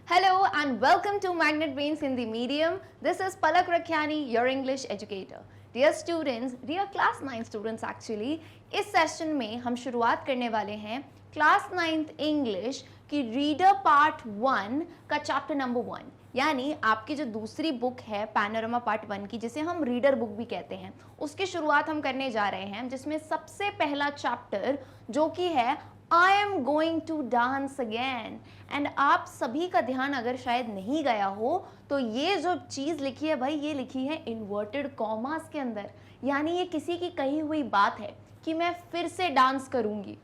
Hello and welcome to Magnet Brains Hindi Medium. This is Palak Rakhiani, your English educator. Dear students, dear class 9 students actually, इस session में हम शुरुआत करने वाले हैं class 9th English की reader part 1 का चैप्टर नंबर 1, यानी आपकी जो दूसरी बुक है पैनोरमा पार्ट 1 की, जिसे हम रीडर बुक भी कहते हैं, उसकी शुरुआत हम करने जा रहे हैं, जिसमें सबसे पहला चैप्टर जो कि है I am going to dance again। And आप सभी का ध्यान अगर शायद नहीं गया हो तो ये जो चीज़ लिखी है भाई, ये लिखी है इन्वर्टेड कॉमास के अंदर, यानी ये किसी की कही हुई बात है कि मैं फिर से डांस करूंगी।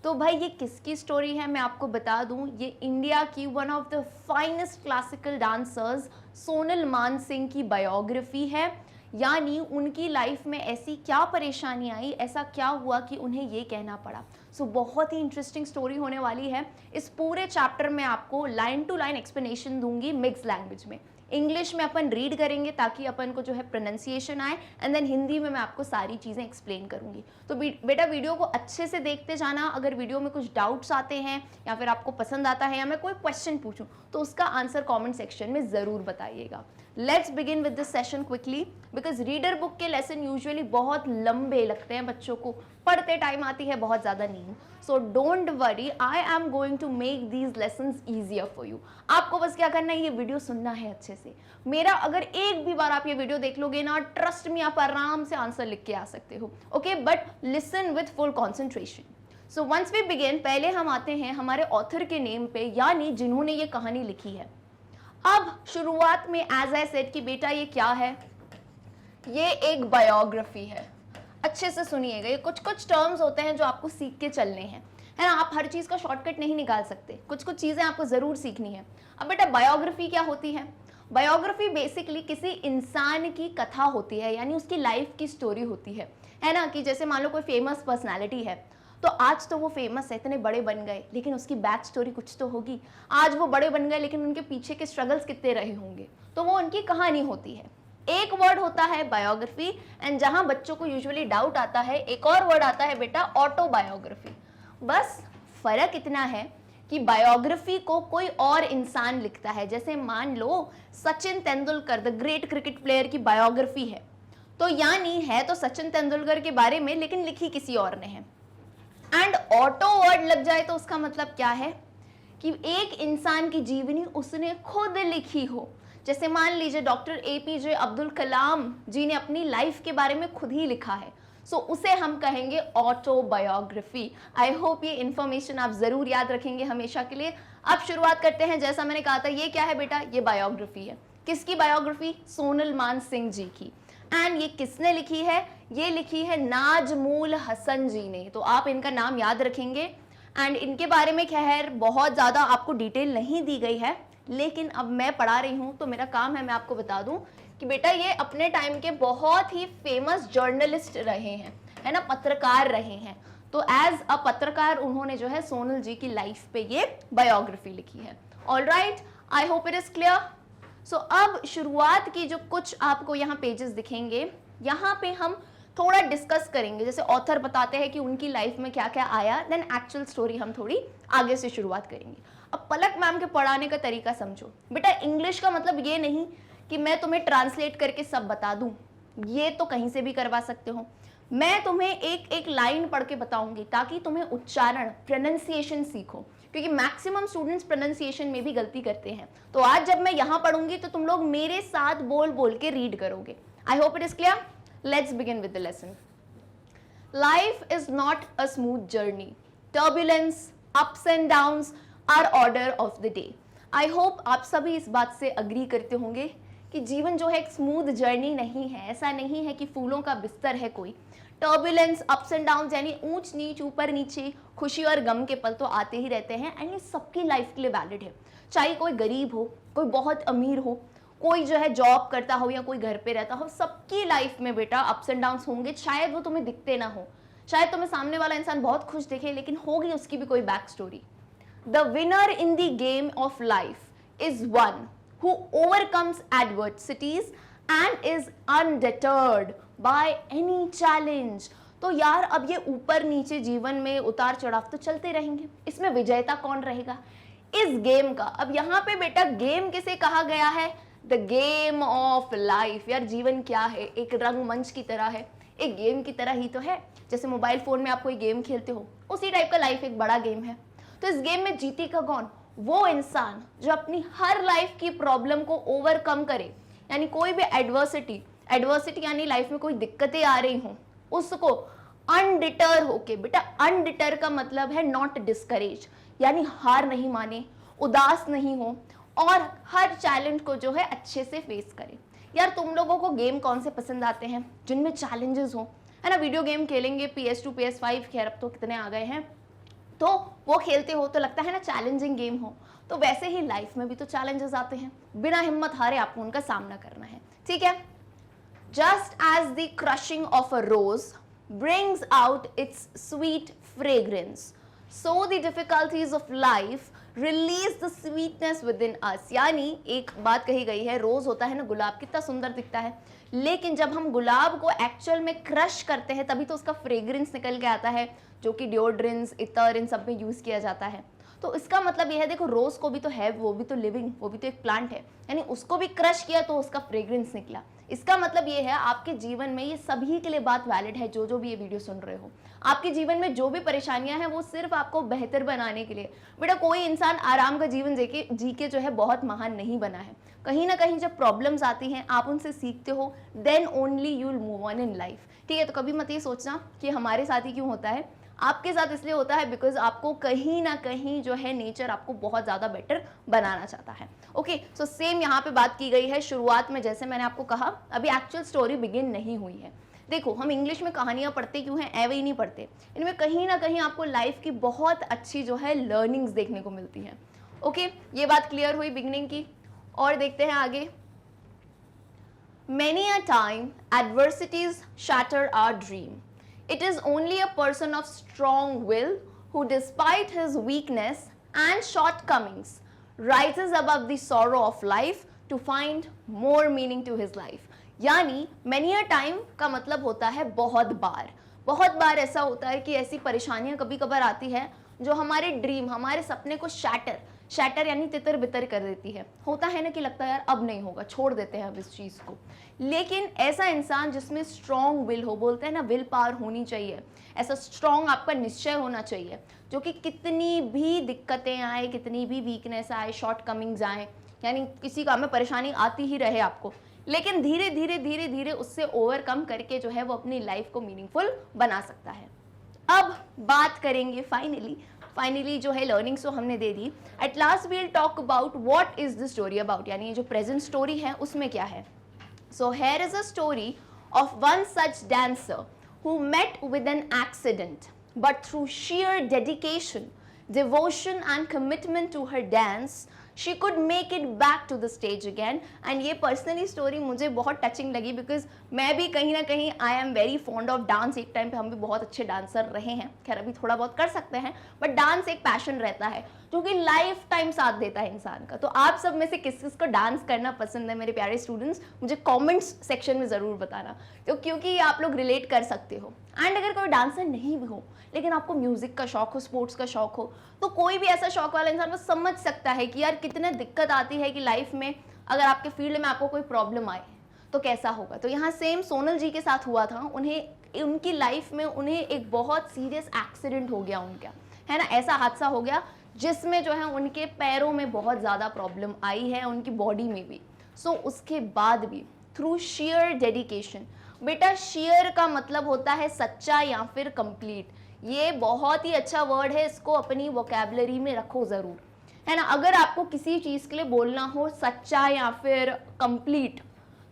तो भाई ये किसकी स्टोरी है मैं आपको बता दूं, ये इंडिया की one of the finest classical dancers Sonal मान सिंह की बायोग्राफी है। यानी उनकी लाइफ में ऐसी क्या परेशानी आई, ऐसा क्या हुआ कि उन्हें ये कहना पड़ा। सो बहुत ही इंटरेस्टिंग स्टोरी होने वाली है। इस पूरे चैप्टर में आपको लाइन टू लाइन एक्सप्लेनेशन दूंगी मिक्स लैंग्वेज में। इंग्लिश में अपन रीड करेंगे ताकि अपन को जो है प्रोनाउंसिएशन आए, एंड देन हिंदी में मैं आपको सारी चीज़ें एक्सप्लेन करूंगी। तो बेटा वीडियो को अच्छे से देखते जाना। अगर वीडियो में कुछ डाउट्स आते हैं या फिर आपको पसंद आता है या मैं कोई क्वेश्चन पूछूं तो उसका आंसर कमेंट सेक्शन में ज़रूर बताइएगा। Let's begin with this session quickly, because reader book के लेसन यूजुअली बहुत लंबे लगते हैं बच्चों को, पढ़ते टाइम आती है बहुत ज़्यादा नींद। So don't worry, I am going to make these lessons easier for you. आपको बस क्या करना है, ये वीडियो सुनना है अच्छे से। मेरा अगर एक भी बार आप ये वीडियो देख लोगे ना, ट्रस्ट मी आप आराम से आंसर लिख के आ सकते हो। Okay, but listen with full concentration. So once we begin, पहले हम आते हैं हमारे ऑथर के नेम पे, यानी जिन्होंने ये कहानी लिखी है। अब शुरुआत में एज आई सेड कि बेटा ये क्या है, ये एक बायोग्राफी है। अच्छे से सुनिएगा, ये कुछ कुछ टर्म्स होते हैं जो आपको सीख के चलने हैं, है ना। आप हर चीज़ का शॉर्टकट नहीं निकाल सकते, कुछ कुछ चीज़ें आपको ज़रूर सीखनी है। अब बेटा बायोग्राफी क्या होती है? बायोग्राफी बेसिकली किसी इंसान की कथा होती है, यानी उसकी लाइफ की स्टोरी होती है ना। कि जैसे मान लो कोई फेमस पर्सनैलिटी है, तो आज तो वो फेमस है, इतने बड़े बन गए, लेकिन उसकी बैक स्टोरी कुछ तो होगी। आज वो बड़े बन गए लेकिन उनके पीछे के स्ट्रगल्स कितने रहे होंगे, तो वो उनकी कहानी होती है। एक वर्ड होता है बायोग्राफी, एंड जहां बच्चों को यूजुअली डाउट आता है, एक और वर्ड आता है बेटा ऑटोबायोग्राफी। बस फर्क इतना है कि बायोग्राफी को कोई और इंसान लिखता है। जैसे मान लो Sachin Tendulkar the great cricket player की बायोग्राफी है, तो यानी है तो सचिन तेंदुलकर के बारे में, लेकिन लिखी किसी और ने है। एंड ऑटो वर्ड लग जाए तो उसका मतलब क्या है कि एक इंसान की जीवनी उसने खुद लिखी हो। जैसे मान लीजिए डॉक्टर APJ अब्दुल कलाम जी ने अपनी लाइफ के बारे में खुद ही लिखा है, सो उसे हम कहेंगे ऑटोबायोग्राफी। आई होप ये इंफॉर्मेशन आप जरूर याद रखेंगे हमेशा के लिए। अब शुरुआत करते हैं। जैसा मैंने कहा था, ये क्या है बेटा, ये बायोग्राफी है। किसकी बायोग्राफी? सोनल मान सिंह जी की। एंड ये किसने लिखी है? ये लिखी है नाजमुल हसन जी ने। तो आप इनका नाम याद रखेंगे। एंड इनके बारे में खैर बहुत ज़्यादा आपको डिटेल नहीं दी गई है, लेकिन अब मैं पढ़ा रही हूँ तो मेरा काम है मैं आपको बता दूँ कि बेटा ये अपने टाइम के बहुत ही फेमस जर्नलिस्ट रहे हैं, है ना, पत्रकार रहे हैं। तो एज अ पत्रकार उन्होंने जो है सोनल जी की लाइफ पे ये बायोग्राफी लिखी है। Alright, I hope it is clear. So अब शुरुआत की जो कुछ आपको यहाँ पेजेस दिखेंगे, यहाँ पे हम थोड़ा डिस्कस करेंगे। जैसे ऑथर बताते हैं कि उनकी लाइफ में क्या क्या आया, देन एक्चुअल स्टोरी हम थोड़ी आगे से शुरुआत करेंगे। अब पलक मैम के पढ़ाने का तरीका समझो। बेटा इंग्लिश का मतलब ये नहीं कि मैं तुम्हें ट्रांसलेट करके सब बता दूं, ये तो कहीं से भी करवा सकते हो। मैं तुम्हें एक एक लाइन पढ़ के बताऊंगी ताकि तुम्हें उच्चारण, प्रोनाउंसिएशन सीखो, क्योंकि मैक्सिमम स्टूडेंट्स प्रोनाउंसिएशन में भी गलती करते हैं। तो आज जब मैं यहाँ पढ़ूंगी तो तुम लोग मेरे साथ बोल बोल के रीड करोगे। I hope it is clear. Let's begin with the lesson. Life is not a smooth journey, turbulence, ups and downs are order of the day. I hope आप सभी इस बात से अग्री करते होंगे कि जीवन जो है एक स्मूथ जर्नी नहीं है। ऐसा नहीं है कि फूलों का बिस्तर है कोई। टर्बुलेंस, अप्स एंड डाउन, यानी ऊंच नीच, ऊपर नीचे, खुशी और गम के पल तो आते ही रहते हैं, एंड ये सबकी लाइफ के लिए वैलिड है। चाहे कोई गरीब हो, कोई बहुत अमीर हो, कोई जो है जॉब करता हो या कोई घर पे रहता हो, सबकी लाइफ में बेटा अप्स एंड डाउन्स होंगे। शायद वो तुम्हें दिखते ना हो, शायद तुम्हें सामने वाला इंसान बहुत खुश दिखे, लेकिन होगी उसकी भी कोई back story. The winner in the game of life is one who overcomes adversities and is undeterred by any challenge। तो यार अब ये ऊपर नीचे जीवन में उतार चढ़ाव तो चलते रहेंगे, इसमें विजेता कौन रहेगा? इस गेम का। अब यहाँ पे बेटा गेम किसे कहा गया है? The game of life. यार जीवन क्या है? एक रंगमंच की तरह है, एक गेम की तरह ही तो है। जैसे मोबाइल फोन में आप कोई गेम खेलते हो, उसी टाइप का लाइफ एक बड़ा गेम है। तो इस गेम में जीतेगा कौन? वो इंसान जो अपनी हर लाइफ की प्रॉब्लम को ओवरकम करे, यानी कोई भी एडवर्सिटी यानी लाइफ में कोई दिक्कतें आ रही हो, उसको अनडिटर होके, बेटा अनडिटर का मतलब है नॉट डिस्करेज, यानी हार नहीं माने, उदास नहीं हो और हर चैलेंज को जो है अच्छे से फेस करे। यार तुम लोगों को गेम कौन से पसंद आते हैं? जिनमें चैलेंजेस हो, है ना। वीडियो गेम खेलेंगे PS2 PS5, खैर अब तो कितने आ गए हैं, तो वो खेलते हो तो लगता है ना चैलेंजिंग गेम हो। तो वैसे ही लाइफ में भी तो चैलेंजेस आते हैं, बिना हिम्मत हारे आपको उनका सामना करना है, ठीक है। Just as the crushing of a rose brings out its sweet fragrance, so the difficulties of life release the sweetness within us। यानी एक बात कही गई है, रोज होता है ना गुलाब, कितना सुंदर दिखता है, लेकिन जब हम गुलाब को एक्चुअल में क्रश करते हैं तभी तो उसका फ्रेग्रेंस निकल के आता है, जो कि डिओड्रेंट्स, इतर, इन सब में यूज किया जाता है। तो इसका मतलब यह है, देखो रोज को भी तो है, वो भी तो लिविंग, वो भी तो एक प्लांट है, यानी उसको भी क्रश किया तो उसका फ्रेग्रेंस निकला। इसका मतलब ये है आपके जीवन में, ये सभी के लिए बात वैलिड है जो भी ये वीडियो सुन रहे हो, आपके जीवन में जो भी परेशानियां हैं वो सिर्फ आपको बेहतर बनाने के लिए। बेटा कोई इंसान आराम का जीवन जी के जो है बहुत महान नहीं बना है। कहीं ना कहीं जब प्रॉब्लम्स आती हैं आप उनसे सीखते हो, then only you will move on in life, ठीक है। तो कभी मत ये सोचना कि हमारे साथ ही क्यों होता है, आपके साथ इसलिए होता है बिकॉज आपको कहीं ना कहीं जो है नेचर आपको बहुत ज़्यादा बेटर बनाना चाहता है। ओके, सो सेम यहाँ पे बात की गई है शुरुआत में, जैसे मैंने आपको कहा अभी एक्चुअल स्टोरी बिगिन नहीं हुई है। देखो हम इंग्लिश में कहानियाँ पढ़ते क्यों हैं? एवे ही नहीं पढ़ते, इनमें कहीं ना कहीं आपको लाइफ की बहुत अच्छी जो है लर्निंग्स देखने को मिलती हैं। ओके, ये बात क्लियर हुई बिगिनिंग की, और देखते हैं आगे। Many a time adversities shatter our dream. It is only a person of strong will who, despite his weakness and shortcomings, rises above the sorrow of life to find more meaning to his life. यानी many a time का मतलब होता है बहुत बार ऐसा होता है कि ऐसी परेशानियां कभी कभार आती है जो हमारे ड्रीम, हमारे सपने को शैटर यानी तितर बितर कर देती है। होता है ना कि लगता है यार अब नहीं होगा, छोड़ देते हैं अब इस चीज़ को। लेकिन ऐसा इंसान जिसमें स्ट्रॉन्ग विल हो, बोलते हैं ना विल पावर होनी चाहिए, ऐसा स्ट्रॉन्ग आपका निश्चय होना चाहिए, जो कि कितनी भी दिक्कतें आए, कितनी भी वीकनेस आए, शॉर्ट कमिंग्स आए, यानी किसी काम में परेशानी आती ही रहे आपको, लेकिन धीरे धीरे उससे ओवरकम करके जो है वो अपनी लाइफ को मीनिंगफुल बना सकता है। अब बात करेंगे फाइनली जो है लर्निंग्स तो हमने दे दी। At last we'll talk about what is the story about, यानी ये जो प्रेजेंट स्टोरी है उसमें क्या है। So here is a story of one such dancer who met with an accident, but through sheer dedication, devotion and commitment to her dance, she could make it back to the stage again. And ये personally story मुझे बहुत touching लगी, because मैं भी कहीं ना कहीं I am very fond of dance. एक टाइम पे हम भी बहुत अच्छे डांसर रहे हैं, खैर अभी थोड़ा बहुत कर सकते हैं, बट डांस एक पैशन रहता है जो कि लाइफ टाइम साथ देता है इंसान का। तो आप सब में से किस किस को डांस करना पसंद है मेरे प्यारे स्टूडेंट्स, मुझे कमेंट्स सेक्शन में ज़रूर बताना, तो क्योंकि आप लोग रिलेट कर सकते हो। एंड अगर कोई डांसर नहीं भी हो लेकिन आपको म्यूजिक का शौक हो, स्पोर्ट्स का शौक हो, तो कोई भी ऐसा शौक वाला इंसान वो समझ सकता है कि यार कितने दिक्कत आती है कि लाइफ में अगर आपके फील्ड में आपको कोई प्रॉब्लम आए तो कैसा होगा। तो यहाँ सेम सोनल जी के साथ हुआ था, उनकी लाइफ में उन्हें एक बहुत सीरियस एक्सीडेंट हो गया उनका, है ना, ऐसा हादसा हो गया जिसमें जो है उनके पैरों में बहुत ज़्यादा प्रॉब्लम आई है, उनकी बॉडी में भी। सो उसके बाद भी थ्रू शेयर डेडिकेशन, बेटा शेयर का मतलब होता है सच्चा या फिर कंप्लीट, ये बहुत ही अच्छा वर्ड है, इसको अपनी वोकैबुलरी में रखो ज़रूर, है ना। अगर आपको किसी चीज़ के लिए बोलना हो सच्चा या फिर कंप्लीट,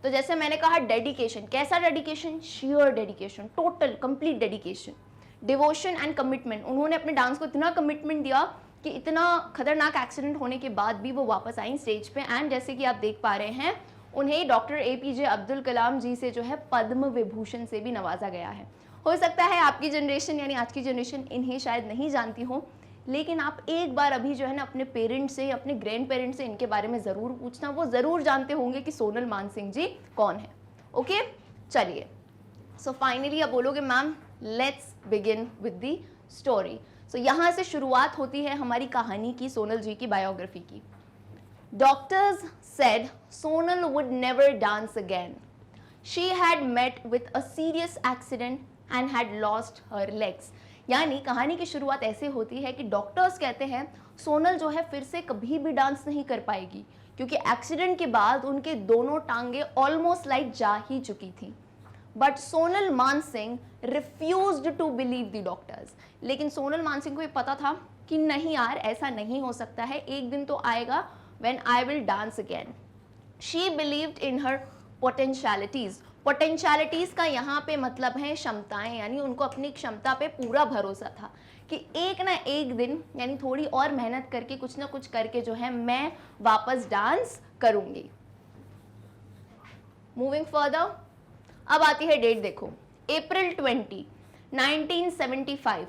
तो जैसे मैंने कहा डेडिकेशन, कैसा dedication? Share dedication, total complete dedication, devotion and commitment. उन्होंने अपने डांस को इतना कमिटमेंट दिया कि इतना खतरनाक एक्सीडेंट होने के बाद भी वो वापस आई स्टेज पे, एंड जैसे कि आप देख पा रहे हैं उन्हें डॉक्टर APJ अब्दुल कलाम जी से जो है पद्म विभूषण से भी नवाजा गया है। हो सकता है आपकी जनरेशन यानी आज की जनरेशन इन्हें शायद नहीं जानती हो, लेकिन आप एक बार अभी जो है ना अपने पेरेंट्स से, अपने ग्रैंड पेरेंट्स से इनके बारे में ज़रूर पूछना, वो ज़रूर जानते होंगे कि सोनल मानसिंह जी कौन है। ओके, चलिए, सो फाइनली अब बोलोगे ma'am let's begin with the story. So यहाँ से शुरुआत होती है हमारी कहानी की, सोनल जी की बायोग्राफी की। Doctors said Sonal would never dance again. She had met with a serious accident and had lost her legs. यानी कहानी की शुरुआत ऐसे होती है कि डॉक्टर्स कहते हैं सोनल जो है फिर से कभी भी डांस नहीं कर पाएगी, क्योंकि एक्सीडेंट के बाद उनके दोनों टांगे ऑलमोस्ट लाइक जा ही चुकी थी। But Sonal Mansingh refused to believe the doctors. लेकिन सोनल मानसिंह को ये पता था कि नहीं यार, ऐसा नहीं हो सकता है, एक दिन तो आएगा when I will dance again. She believed in her potentialities. Potentialities का यहाँ पे मतलब है क्षमताएं, यानी उनको अपनी क्षमता पे पूरा भरोसा था कि एक ना एक दिन, यानी थोड़ी और मेहनत करके कुछ ना कुछ करके जो है मैं वापस डांस करूंगी। मूविंग फर्दर, अब आती है डेट, देखो अप्रैल 20, 1975,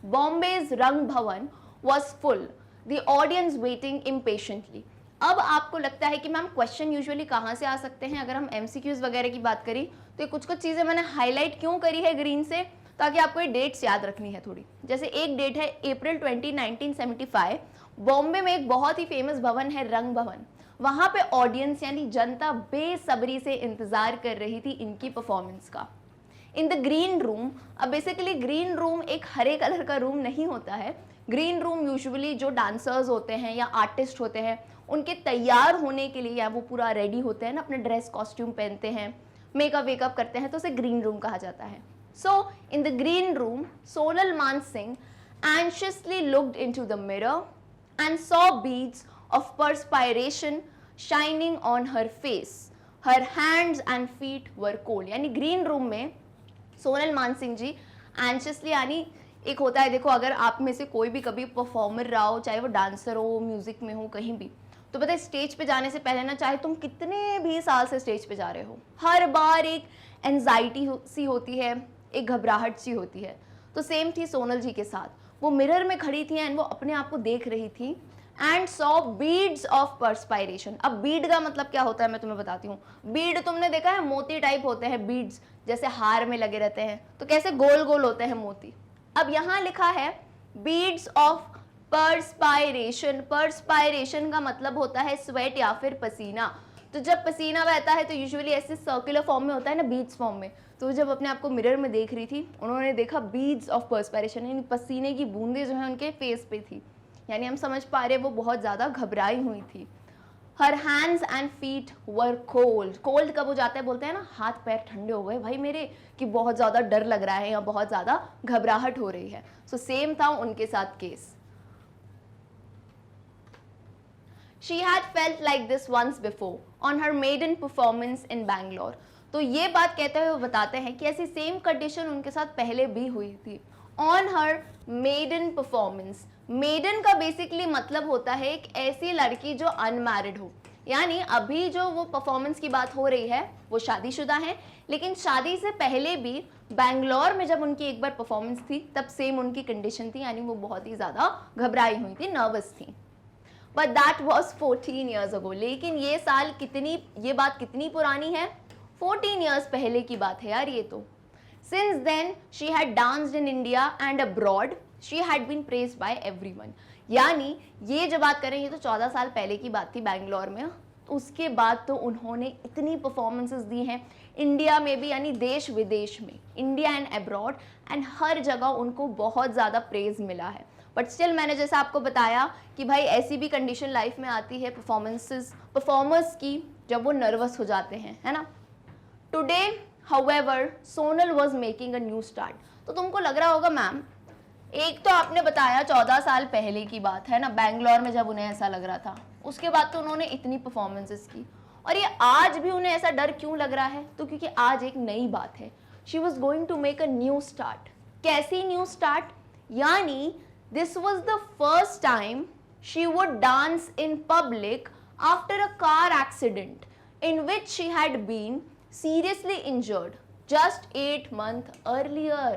बॉम्बेज रंग भवन was full, the audience waiting impatiently. अब आपको लगता है कि मैम क्वेश्चन यूजुअली कहाँ से आ सकते हैं, अगर हम एमसीक्यूज वगैरह की बात करी तो ये कुछ चीज़ें मैंने हाईलाइट क्यों करी है ग्रीन से, ताकि आपको ये डेट्स याद रखनी है थोड़ी। जैसे एक डेट है अप्रैल 20, 1975, बॉम्बे में एक बहुत ही फेमस भवन है रंग भवन, वहाँ पे ऑडियंस यानी जनता बेसब्री से इंतजार कर रही थी इनकी परफॉर्मेंस का। इन द ग्रीन रूम, अब बेसिकली ग्रीन रूम एक हरे कलर का रूम नहीं होता है। ग्रीन रूम यूजुअली जो डांसर्स होते हैं या आर्टिस्ट होते हैं उनके तैयार होने के लिए, या वो पूरा रेडी होते हैं ना, अपने ड्रेस कॉस्ट्यूम पहनते हैं, मेकअप वेकअप करते हैं, तो उसे ग्रीन रूम कहा जाता है। So in the green room Sonal Mansingh anxiously looked into the mirror and saw beads of perspiration shining on her face. Her hands and feet were cold. यानी ग्रीन रूम में सोनल मानसिंह जी anxiously, यानी एक होता है, देखो अगर आप में से कोई भी कभी परफॉर्मर रहा हो, चाहे वो डांसर हो, म्यूजिक में हो, कहीं भी, तो पता है स्टेज पे जाने से पहले ना, चाहे तुम कितने भी साल से स्टेज पे जा रहे हो, हर बार एक एंजाइटी सी होती है, एक घबराहट सी होती है। तो सेम थी सोनल जी के साथ। वो मिरर में खड़ी थी एंड वो अपने आप को देख रही थी एंड सॉ बीड्स ऑफ पर्सपायरेशन। अब बीड का मतलब क्या होता है मैं तुम्हें बताती हूँ। बीड तुमने देखा है, मोती टाइप होते हैं बीड्स, जैसे हार में लगे रहते हैं, तो कैसे गोल गोल होते हैं मोती। अब यहाँ लिखा है बीड्स ऑफ पर्सपायरेशन। पर्सपायरेशन का मतलब होता है स्वेट या फिर पसीना। तो जब पसीना बहता है तो यूजुअली ऐसे सर्कुलर फॉर्म में होता है ना, बीड्स फॉर्म में। तो जब अपने आप को मिरर में देख रही थी, उन्होंने देखा बीड्स ऑफ पर्सपायरेशन, यानी पसीने की बूंदें जो है उनके फेस पे थी, यानी हम समझ पा रहे वो बहुत ज़्यादा घबराई हुई थी। Her hands and feet were cold. Cold कब हो जाता है, बोलते हैं ना हाथ पैर ठंडे हो गए भाई मेरे, कि बहुत ज़्यादा डर लग रहा है या बहुत ज़्यादा घबराहट हो रही है। सो सेम था उनके साथ case. She had felt like this once before on her maiden performance in Bangalore. तो ये बात कहते हुए बताते हैं कि ऐसी सेम कंडीशन उनके साथ पहले भी हुई थी। On her maiden performance, maiden का बेसिकली मतलब होता है एक ऐसी लड़की जो अनमैरिड हो, यानी अभी जो वो परफॉर्मेंस की बात हो रही है वो शादीशुदा है, लेकिन शादी से पहले भी बैंगलोर में जब उनकी एक बार परफॉर्मेंस थी तब सेम उनकी कंडीशन थी, यानी वो बहुत ही ज़्यादा घबराई हुई थी, नर्वस थी। But that was 14 years ago. लेकिन ये बात कितनी पुरानी है, 14 ईयर्स पहले की बात है यार ये तो। Since then she had danced in India and abroad, she had been praised by everyone. यानी ये जो बात करें ये तो 14 साल पहले की बात थी बैंगलोर में। तो उसके बाद तो उन्होंने इतनी परफॉर्मेंसेस दी हैं इंडिया में भी, यानी देश विदेश में, इंडिया एंड अब्रॉड, एंड हर जगह उनको बहुत ज़्यादा प्रेज मिला है। बट स्टिल मैंने जैसा आपको बताया कि भाई ऐसी भी कंडीशन लाइफ में आती है परफॉर्मर्स की जब वो नर्वस हो जाते हैं, है ना। Today however Sonal was making a new start. तो तुमको लग रहा होगा मैम, एक तो आपने बताया 14 साल पहले की बात है ना, बैंगलोर में जब उन्हें ऐसा लग रहा था, उसके बाद तो उन्होंने इतनी परफॉर्मेंसेस की, और ये आज भी उन्हें ऐसा डर क्यों लग रहा है, तो क्योंकि आज एक नई बात है। She was going to make a new start. कैसी न्यू स्टार्ट, यानी this was the first time she would dance in public after a car accident in which she had been seriously injured just 8 months earlier।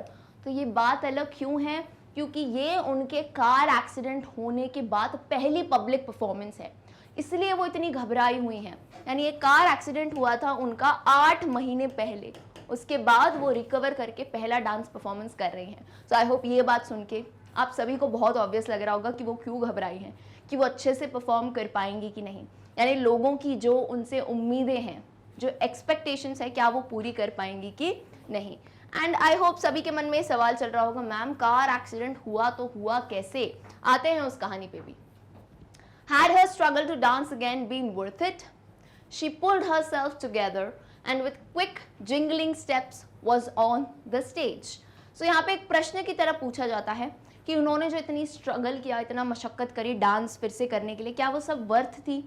तो ये बात अलग क्यों है, क्योंकि ये उनके कार एक्सीडेंट होने के बाद पहली पब्लिक परफॉर्मेंस है, इसलिए वो इतनी घबराई हुई हैं। यानी ये कार एक्सीडेंट हुआ था उनका 8 महीने पहले, उसके बाद वो रिकवर करके पहला डांस परफॉर्मेंस कर रही हैं। सो आई होप ये बात सुन के आप सभी को बहुत ऑब्वियस लग रहा होगा कि वो क्यों घबराई हैं, कि वो अच्छे से परफॉर्म कर पाएंगी कि नहीं, यानी लोगों की जो उनसे उम्मीदें हैं, जो एक्सपेक्टेशंस है, क्या वो पूरी कर पाएंगी कि नहीं। एंड आई होप सभी के मन में सवाल चल रहा होगा, मैम कार एक्सीडेंट हुआ तो हुआ कैसे, आते हैं उस कहानी पे भी। Had her struggle to dance again been worth it? She pulled herself together and with quick jingling steps was on the stage. So यहाँ पे एक प्रश्न की तरह पूछा जाता है कि उन्होंने जो इतनी स्ट्रगल किया, इतना मशक्कत करी डांस फिर से करने के लिए, क्या वो सब वर्थ थी,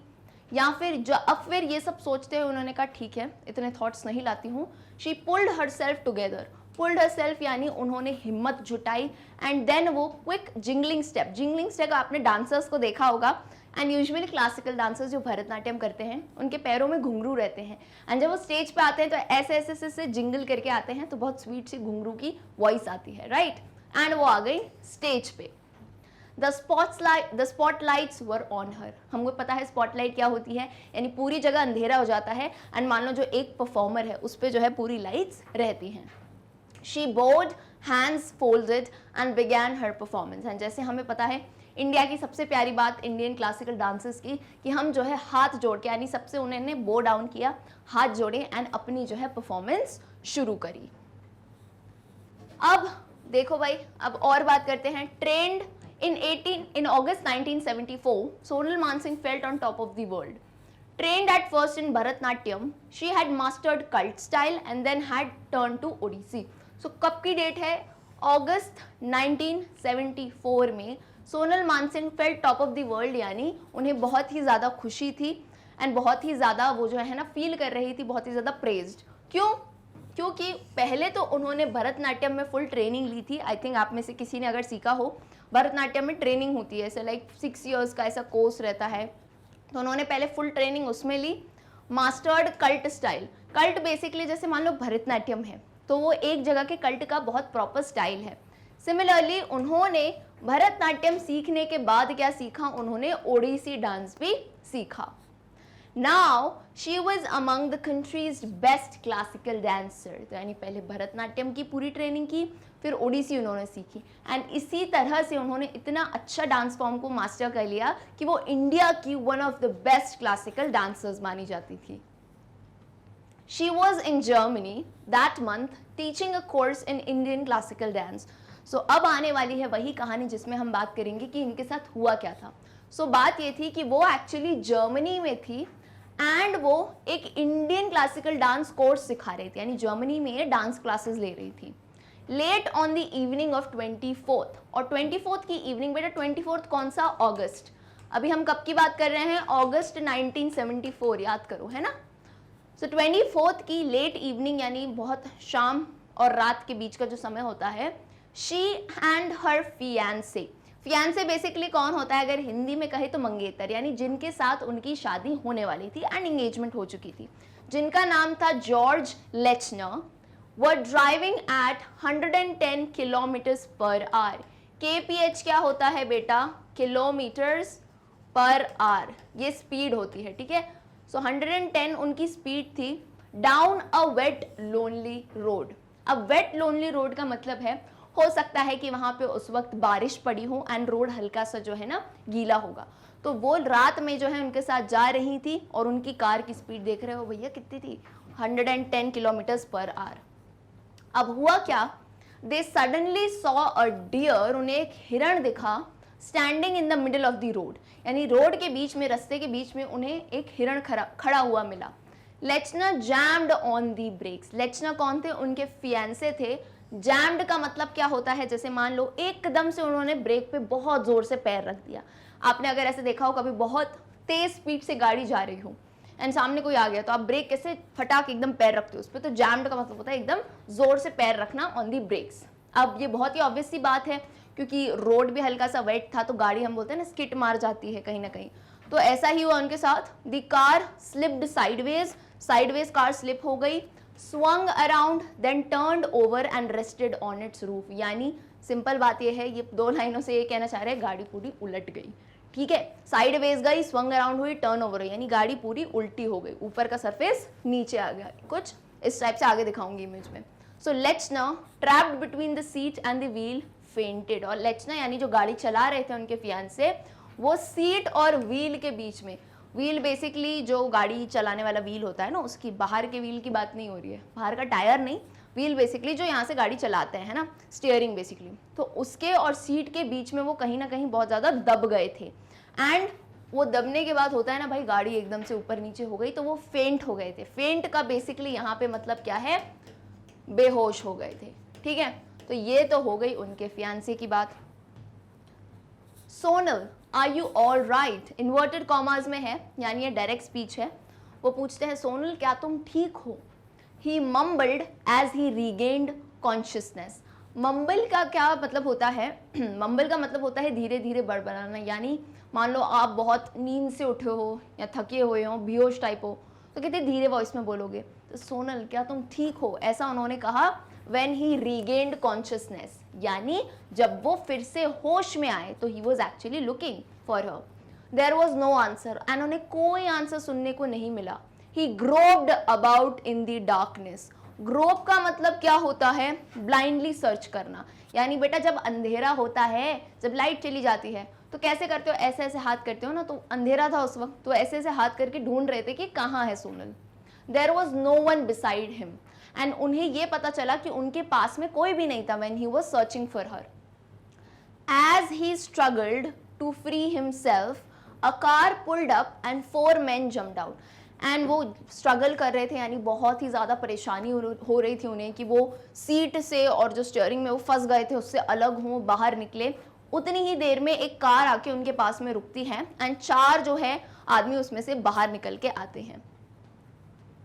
या फिर जो अब फिर ये सब सोचते हुए उन्होंने कहा ठीक है इतने थॉट्स नहीं लाती हूँ। She pulled herself together, pulled herself यानी उन्होंने हिम्मत जुटाई, एंड देन वो क्विक जिंगलिंग स्टेप आपने डांसर्स को देखा होगा, एंड यूजुअली क्लासिकल डांसर्स जो भरतनाट्यम करते हैं उनके पैरों में घुंघरू रहते हैं, एंड जब वो स्टेज पे आते हैं तो ऐसे ऐसे ऐसे जिंगल करके आते हैं, तो बहुत स्वीट सी घुंघरू की वॉइस आती है, राइट। एंड वो आ गई स्टेज पे। The spotlights were on her. हमको पता है स्पॉटलाइट क्या होती है, यानी पूरी जगह अंधेरा हो जाता है एंड मान लो जो एक परफॉर्मर है उस पर जो है पूरी लाइट्स रहती हैं। She board hands folded and began her performance. And जैसे हमें पता है इंडिया की सबसे प्यारी बात इंडियन क्लासिकल डांसेस की, कि हम जो है हाथ जोड़ के, यानी सबसे उन्होंने बो डाउन किया, हाथ जोड़े एंड अपनी जो है परफॉर्मेंस शुरू करी। अब देखो भाई, अब और बात करते हैं। Trend in August 1974, Sonal Mansingh felt on top of the world. Trained at first in Bharatnatyam, she had mastered cult style and then had turned to Odissi. So कब की डेट है? अगस्त 1974 में Sonal Mansingh felt top of the world, यानी उन्हें बहुत ही ज़्यादा खुशी थी एंड बहुत ही ज़्यादा वो जो है ना फील कर रही थी, बहुत ही ज़्यादा प्रेज्ड। क्यों? क्योंकि पहले तो उन्होंने भरतनाट्यम में फुल ट्रेनिंग ली थी। आई थिंक आप में से किसी ने अगर सीखा हो, भरतनाट्यम में ट्रेनिंग होती है ऐसे लाइक 6 years का ऐसा कोर्स रहता है, तो उन्होंने पहले फुल ट्रेनिंग उसमें ली। Mastered cult style, cult basically जैसे मान लो भरतनाट्यम है तो वो एक जगह के कल्ट का बहुत प्रॉपर स्टाइल है। सिमिलरली उन्होंने भरतनाट्यम सीखने के बाद क्या सीखा, उन्होंने ओडिसी डांस भी सीखा। Now she was among the country's best classical dancer। तो यानी पहले भरतनाट्यम की पूरी ट्रेनिंग की, फिर ओडिसी उन्होंने सीखी, एंड इसी तरह से उन्होंने इतना अच्छा डांस फॉर्म को मास्टर कर लिया कि वो इंडिया की one of the best classical dancers मानी जाती थी। She was in Germany that month teaching a course in Indian classical dance। So अब आने वाली है वही कहानी जिसमें हम बात करेंगे कि इनके साथ हुआ क्या था। बात ये थी कि वो एक्चुअली जर्मनी में थी एंड वो एक इंडियन क्लासिकल डांस कोर्स सिखा रही थी, यानी जर्मनी में डांस क्लासेस ले रही थी। Late on the evening of 24th, और 24th की इवनिंग, बेटा 24th कौन सा? अगस्त। अभी हम कब की बात कर रहे हैं? अगस्त 1974, याद करो, है ना। 24th की लेट इवनिंग यानी बहुत शाम और रात के बीच का जो समय होता है, she and her fiancé. Fiancé basically कौन होता है? अगर हिंदी में कहे तो मंगेतर, यानी जिनके साथ उनकी शादी होने वाली थी एंड एंगेजमेंट हो चुकी थी, जिनका नाम था George Lechner, were driving at 110 kilometres per hour. KPH क्या होता है बेटा? किलोमीटर्स पर आवर, ये स्पीड होती है, ठीक है। 110 उनकी स्पीड थी। Down a wet lonely road. अब वेट लोनली रोड का मतलब है, हो सकता है कि वहां पे उस वक्त बारिश पड़ी हो एंड रोड हल्का सा जो है ना गीला होगा, तो वो रात में जो है उनके साथ जा रही थी और उनकी कार की स्पीड देख रहे हो भैया कितनी थी? 110 किलोमीटर्स पर आवर। अब हुआ क्या? They suddenly saw a deer, उन्हें एक हिरण दिखा, standing in the middle of the road, यानी रोड के बीच में, रास्ते के बीच में उन्हें एक हिरण खड़ा हुआ मिला। लेचना जैम्ड ऑन दी ब्रेक्स। लेचना कौन थे? उनके फियांसे थे। जैम्ड का मतलब क्या होता है? जैसे मान लो एकदम से उन्होंने ब्रेक पे बहुत जोर से पैर रख दिया। आपने अगर ऐसे देखा हो कभी, बहुत तेज स्पीड से गाड़ी जा रही हो एंड सामने कोई आ गया तो आप ब्रेक कैसे फटाक एकदम पैर रखते हो उस पर, तो जैम्ड का मतलब होता है एकदम जोर से पैर रखना ऑन दी ब्रेक्स। अब ये बहुत ही ऑब्वियस सी बात है क्योंकि रोड भी हल्का सा वेट था, तो गाड़ी हम बोलते हैं ना स्किट मार जाती है कहीं ना कहीं, तो ऐसा ही हुआ उनके साथ। The car slipped sideways car slip हो गई। swung around then turned over and rested on its roof। यानी सिंपल बात ये है, ये 2 लाइनों से ये कहना चाह रहे हैं गाड़ी पूरी उलट गई, ठीक है। साइडवेज गई, swung around हुई, टर्न ओवर हुई, यानी गाड़ी पूरी उल्टी हो गई, ऊपर का सरफेस नीचे आ गया। कुछ इस टाइप से आगे दिखाऊंगी इमेज में। So Lechner, trapped between the seat and the wheel, fainted. और लेचनर यानी जो गाड़ी चला रहे थे उनके फियांसे, वो सीट और व्हील के बीच में, व्हील बेसिकली जो गाड़ी चलाने वाला व्हील होता है ना, उसकी बाहर के व्हील की बात नहीं हो रही है, बाहर का टायर नहीं, व्हील बेसिकली जो यहाँ से गाड़ी चलाते हैं ना, स्टीयरिंग बेसिकली, तो उसके और सीट के बीच में वो कहीं ना कहीं बहुत ज़्यादा दब गए थे। एंड वो दबने के बाद होता है ना भाई, गाड़ी एकदम से ऊपर नीचे हो गई, तो वो फेंट हो गए थे। फेंट का बेसिकली यहाँ पे मतलब क्या है, बेहोश हो गए थे। ठीक है, तो ये तो हो गई उनके फियांसे की बात। Sonal, are you all right, inverted commas में है, यानी ये डायरेक्ट स्पीच है। वो पूछते हैं सोनल क्या तुम ठीक हो। He mumbled as he regained consciousness. Mumble का क्या मतलब होता है, मम्बल का मतलब होता है धीरे धीरे बड़बड़ाना, यानी मान लो आप बहुत नींद से उठे हो या थके हुए हो, बेहोश टाइप हो, तो कितने धीरे वॉइस में बोलोगे, तो सोनल क्या तुम ठीक हो, ऐसा उन्होंने कहा when he regained consciousness, यानी जब वो फिर से होश में आए, तो he was actually looking for her. There was no answer, and उन्हें कोई आंसर सुनने को नहीं मिला. He groped about in the darkness. Grope का मतलब क्या होता है, ब्लाइंडली सर्च करना, यानी बेटा जब अंधेरा होता है, जब लाइट चली जाती है, तो कैसे करते हो, ऐसे ऐसे हाथ करते हो ना, तो अंधेरा था उस वक्त, तो ऐसे ऐसे हाथ करके ढूंढ रहे थे कि कहाँ है Sonal. There was no one beside him, and उन्हें ये पता चला कि उनके पास में कोई भी नहीं था when he was searching for her. As he struggled to free himself, a car pulled up and 4 men jumped out. And वो स्ट्रगल कर रहे थे, यानी बहुत ही ज़्यादा परेशानी हो रही थी उन्हें कि वो सीट से और जो स्टीयरिंग में वो फंस गए थे उससे अलग हों, बाहर निकले। उतनी ही देर में एक कार आके उनके पास में रुकती है एंड 4 जो है आदमी उसमें से बाहर निकल के आते हैं.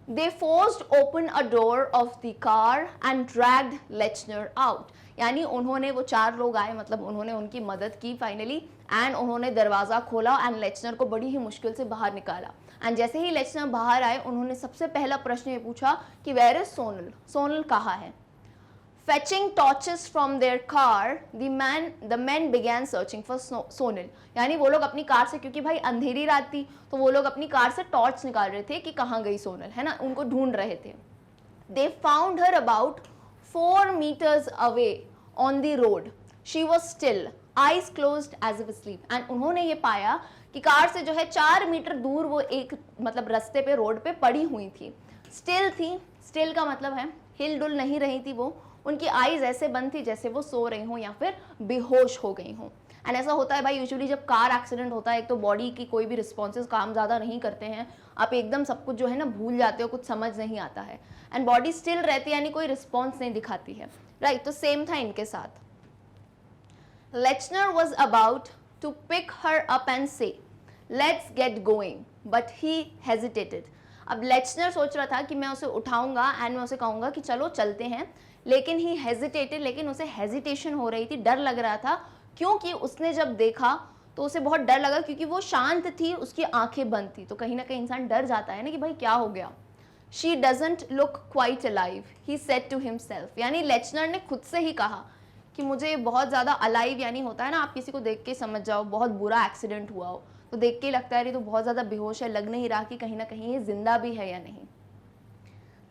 They forced open a door of the car and dragged Lechner out. यानी उन्होंने, वो 4 लोग आए, मतलब उन्होंने उनकी मदद की फाइनली, एंड उन्होंने दरवाज़ा खोला एंड लेचनर को बड़ी ही मुश्किल से बाहर निकाला. एंड जैसे ही लेचनर बाहर आए, उन्होंने सबसे पहला प्रश्न ये पूछा कि वेयर इज सोनल, सोनल कहाँ है. Fetching torches from their car, the men began searching for Sonal. यानी वो लोग अपनी कार से, क्योंकि भाई अंधेरी रात थी, तो वो लोग अपनी कार से टॉर्च निकाल रहे थे कि कहाँ गई सोनल, है ना, उनको ढूंढ रहे थे. They found her about 4 meters away on the road. She was still, eyes closed as if asleep. And उन्होंने ये पाया कि कार से जो है 4 मीटर दूर वो एक मतलब रास्ते पे, रोड पे पड़ी हुई थी. स्टिल थी, स्टिल का मतलब है हिल डुल नहीं रही थी वो, उनकी आईज ऐसे बंद थी जैसे वो सो रही हों या फिर बेहोश हो गई हों. एंड ऐसा होता है भाई यूजुअली जब कार एक्सीडेंट होता है, एक तो बॉडी की कोई भी रिस्पॉन्सेज काम ज़्यादा नहीं करते हैं, आप एकदम सब कुछ जो है ना भूल जाते हो, कुछ समझ नहीं आता है, एंड बॉडी स्टिल रहती है, यानी कोई रिस्पॉन्स नहीं दिखाती है, राइट. तो सेम था इनके साथ. Lechner was about to pick her up and say let's get going, but he hesitated. अब लेचनर सोच रहा था कि मैं उसे उठाऊंगा एंड मैं उसे कहूँगा कि चलो चलते हैं, लेकिन ही हेजिटेटेड, लेकिन उसे हेजिटेशन हो रही थी, डर लग रहा था, क्योंकि उसने जब देखा तो उसे बहुत डर लगा, क्योंकि वो शांत थी, उसकी आंखें बंद थी, तो कहीं ना कहीं इंसान डर जाता है ना कि भाई क्या हो गया. She doesn't look quite alive, he said to himself. यानी लेचनर ने खुद से ही कहा कि मुझे बहुत ज़्यादा अलाइव, यानी होता है ना आप किसी को देख के समझ जाओ बहुत बुरा एक्सीडेंट हुआ हो, तो देख के लगता है तो बहुत ज़्यादा बेहोश है, लग नहीं रहा कि कहीं ना कहीं ये जिंदा भी है या नहीं.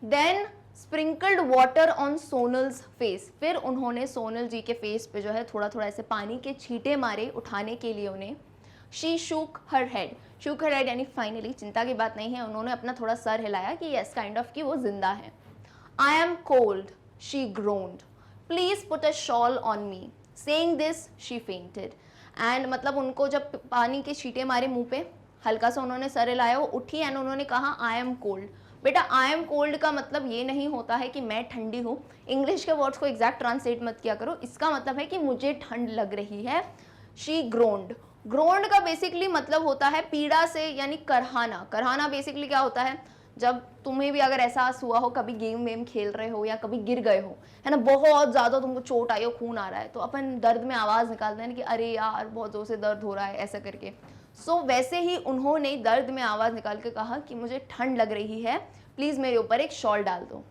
Then sprinkled water on Sonal's face. फिर उन्होंने सोनल जी के फेस पे जो है थोड़ा थोड़ा ऐसे पानी के छींटे मारे उठाने के लिए उन्हें. She shook her head, shook her head यानी फाइनली चिंता की बात नहीं है, उन्होंने अपना थोड़ा सर हिलाया कि यस काइंड ऑफ कि वो जिंदा है. I am cold, she ग्रोन्ड, please put a shawl on me. Saying this she fainted. And मतलब उनको जब पानी के छींटे मारे मुंह पे, हल्का सा उन्होंने सर हिलाया, वो उठी एंड उन्होंने कहा आई एम कोल्ड. बेटा आई एम कोल्ड का मतलब ये नहीं होता है कि मैं ठंडी हूँ, इंग्लिश के वर्ड्स को एग्जैक्ट ट्रांसलेट मत किया करो, इसका मतलब है कि मुझे ठंड लग रही है. शी ग्रोन्ड, ग्रोन्ड का बेसिकली मतलब होता है पीड़ा से, यानी करहाना. करहाना बेसिकली क्या होता है, जब तुम्हें भी अगर एहसास हुआ हो, कभी गेम वेम खेल रहे हो या कभी गिर गए हो, है ना, बहुत ज़्यादा तुमको चोट आई हो, खून आ रहा है, तो अपन दर्द में आवाज़ निकालते हैं ना कि अरे यार बहुत ज़ोर से दर्द हो रहा है, ऐसा करके. सो वैसे ही उन्होंने दर्द में आवाज़ निकाल के कहा कि मुझे ठंड लग रही है, प्लीज़ मेरे ऊपर एक शॉल डाल दो.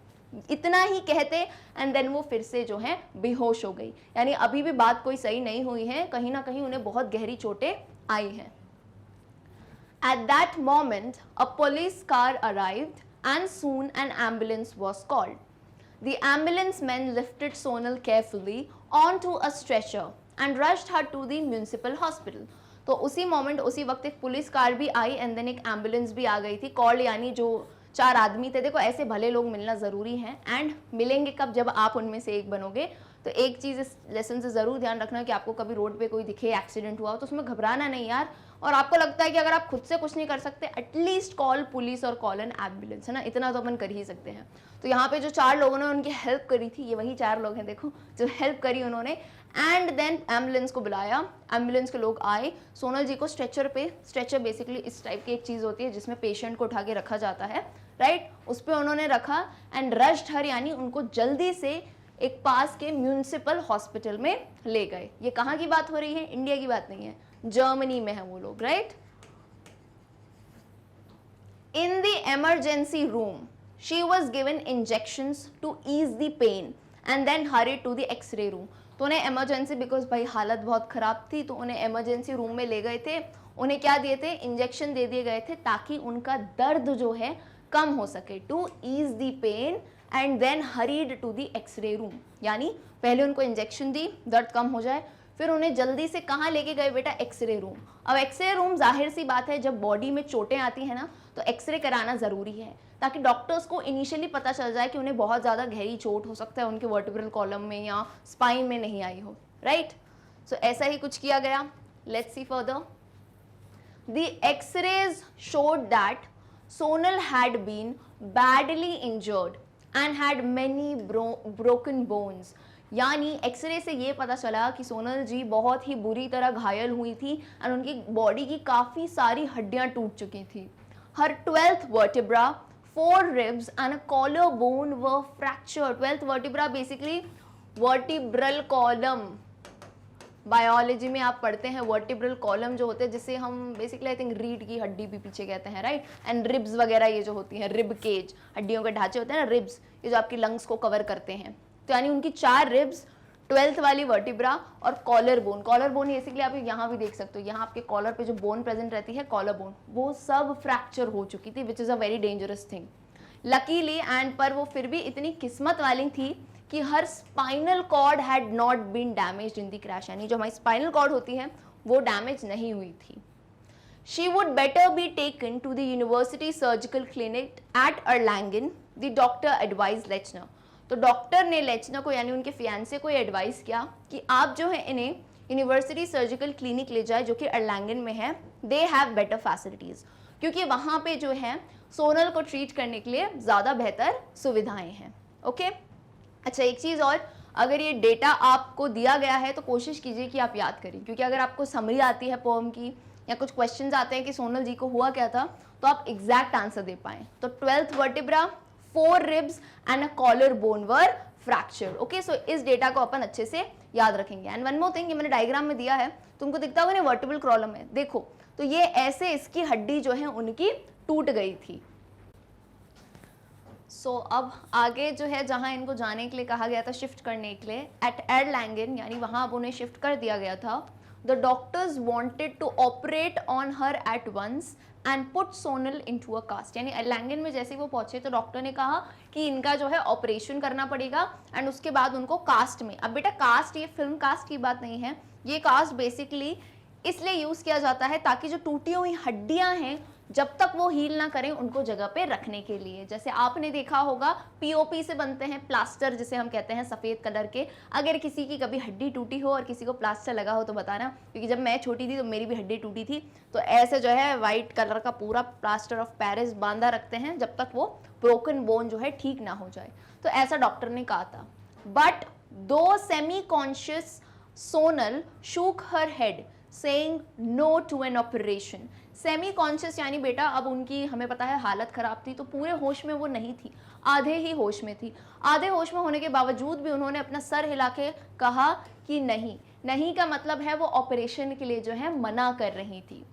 इतना ही कहते एंड देन वो फिर से जो है बेहोश हो गई. यानी अभी भी बात कोई सही नहीं हुई है, कहीं ना कहीं उन्हें बहुत गहरी चोटें आई हैं. At that moment, a police car arrived and soon an ambulance was called. The ambulance men lifted Sonal carefully on to a stretcher and rushed her to the municipal hospital. तो उसी मोमेंट उसी वक्त एक police car भी आई and then एक ambulance भी आ गई थी। कॉल्ड यानी जो 4 आदमी थे, देखो ऐसे भले लोग मिलना ज़रूरी हैं एंड मिलेंगे कब, जब आप उनमें से एक बनोगे। तो एक चीज़ इस लेसन से ज़रूर ध्यान रखना कि आपको कभी रोड पे कोई दिखे एक्सीडेंट हुआ हो तो उसमें घबराना नहीं यार। और आपको लगता है कि अगर आप खुद से कुछ नहीं कर सकते, एटलीस्ट कॉल पुलिस और कॉल एन एम्बुलेंस, है ना, इतना तो अपन कर ही सकते हैं। तो यहाँ पे जो 4 लोगों ने उनकी हेल्प करी थी, ये वही 4 लोग हैं देखो जो हेल्प करी उन्होंने, एंड देन एम्बुलेंस को बुलाया। एम्बुलेंस के लोग आए, सोनल जी को स्ट्रेचर पे, स्ट्रेचर बेसिकली इस टाइप की एक चीज़ होती है जिसमें पेशेंट को उठा के रखा जाता है, राइट, उस पर उन्होंने रखा एंड रश्ड हर यानी उनको जल्दी से एक पास के म्यूनिसिपल हॉस्पिटल में ले गए। ये कहाँ की बात हो रही है? इंडिया की बात नहीं है, जर्मनी में है वो लोग, right. In the emergency room she was given injections to ease the pain and then hurried to the x-ray room. तो उन्हें इमरजेंसी, बिकॉज भाई हालत बहुत ख़राब थी, तो उन्हें इमरजेंसी रूम में ले गए थे। उन्हें क्या दिए थे? इंजेक्शन दे दिए गए थे ताकि उनका दर्द जो है कम हो सके, to ease the pain and then hurried to the x-ray room. यानी पहले उनको इंजेक्शन दी, दर्द कम हो जाए, फिर उन्हें जल्दी से कहाँ लेके गए बेटा? X-ray room. अब एक्सरे रूम जाहिर सी बात है, जब बॉडी में चोटें आती हैं ना तो एक्सरे कराना ज़रूरी है ताकि डॉक्टर्स को इनिशियली पता चल जाए कि उन्हें बहुत ज़्यादा गहरी चोट हो सकता है उनके वर्टिब्रल कॉलम में या स्पाइन में नहीं आई हो, राइट। सो ऐसा ही कुछ किया गया। Let's see further. The x-rays showed that Sonal had been badly injured and had many broken bones. यानी एक्सरे से ये पता चला कि सोनल जी बहुत ही बुरी तरह घायल हुई थी एंड उनकी बॉडी की काफ़ी सारी हड्डियां टूट चुकी थी। हर 12th vertebra, 4 ribs and a collarbone were fractured. 12th vertebra basically vertebral column। Biology में आप पढ़ते हैं वर्टिब्रल कॉलम जो होते हैं, जिसे हम बेसिकली आई थिंक रीढ़ की हड्डी भी पीछे कहते हैं, राइट। एंड रिब्स वगैरह ये जो होती हैं, रिब केज, हड्डियों के ढांचे होते हैं ना, रिब्स, ये जो आपकी लंग्स को कवर करते हैं। तो यानी उनकी 4 रिब्स, 12th वाली वर्टिब्रा और collar bone. Collar bone basically आप यहाँ भी देख सकते हो, यहाँ आपके कॉलर पे जो बोन प्रेजेंट रहती है, कॉलर बोन, वो सब फ्रैक्चर हो चुकी थी, which is a very dangerous thing. Luckily and पर वो फिर भी इतनी किस्मत वाली थी कि her spinal cord had not been damaged in the crash. यानी जो हमारी स्पाइनल कॉर्ड होती है वो डैमेज नहीं हुई थी। She would better be taken to the university surgical clinic at Erlangen, the doctor advise Lechner. तो डॉक्टर ने लेचनर को यानी उनके फियांसे को एडवाइस किया कि आप जो है इन्हें यूनिवर्सिटी सर्जिकल क्लिनिक ले जाए जो कि अर्लैंगन में है, दे हैव बेटर फैसिलिटीज़, क्योंकि वहाँ पे जो है सोनल को ट्रीट करने के लिए ज़्यादा बेहतर सुविधाएं हैं। ओके, अच्छा एक चीज़ और, अगर ये डेटा आपको दिया गया है तो कोशिश कीजिए कि आप याद करें, क्योंकि अगर आपको समरी आती है पोएम की या कुछ क्वेश्चंस आते हैं कि सोनल जी को हुआ क्या था, तो आप एग्जैक्ट आंसर दे पाएँ। तो 12th vertebra, 4 ribs and a collarbone were fractured. Okay, so इस डेटा को अपन अच्छे से याद रखेंगे। एंड वन मोर थिंग, ये मैंने डायग्राम में दिया है, तुमको दिखता होगा ना वर्टिब्रल कॉलम है, देखो तो ये ऐसे इसकी हड्डी जो है उनकी टूट गई थी। सो अब आगे जो है जहाँ इनको जाने के लिए कहा गया था, शिफ्ट करने के लिए, एट एर्लैंगन, यानी वहाँ अब उन्हें शिफ्ट कर दिया गया था। The doctors wanted to operate on her at once and put Sonal into a cast. यानी एर्लैंगन में जैसे वो पहुंचे तो डॉक्टर ने कहा कि इनका जो है ऑपरेशन करना पड़ेगा एंड उसके बाद उनको कास्ट में। अब बेटा कास्ट, ये फिल्म कास्ट की बात नहीं है, ये कास्ट बेसिकली इसलिए यूज़ किया जाता है ताकि जो टूटी हुई हड्डियां हैं जब तक वो हील ना करें उनको जगह पे रखने के लिए। जैसे आपने देखा होगा पीओपी से बनते हैं प्लास्टर, जिसे हम कहते हैं सफ़ेद कलर के। अगर किसी की कभी हड्डी टूटी हो और किसी को प्लास्टर लगा हो तो बताना, क्योंकि जब मैं छोटी थी तो मेरी भी हड्डी टूटी थी, तो ऐसे जो है वाइट कलर का पूरा प्लास्टर ऑफ पेरिस बांधा रखते हैं जब तक वो ब्रोकन बोन जो है ठीक ना हो जाए। तो ऐसा डॉक्टर ने कहा था। बट दो semi conscious Sonal shook her head saying no to an operation। Semi conscious यानी बेटा अब उनकी हमें पता है हालत ख़राब थी, तो पूरे होश में वो नहीं थी, आधे ही होश में थी। आधे होश में होने के बावजूद भी उन्होंने अपना सर हिला के कहा कि नहीं। नहीं का मतलब है वो ऑपरेशन के लिए जो है मना कर रही थी।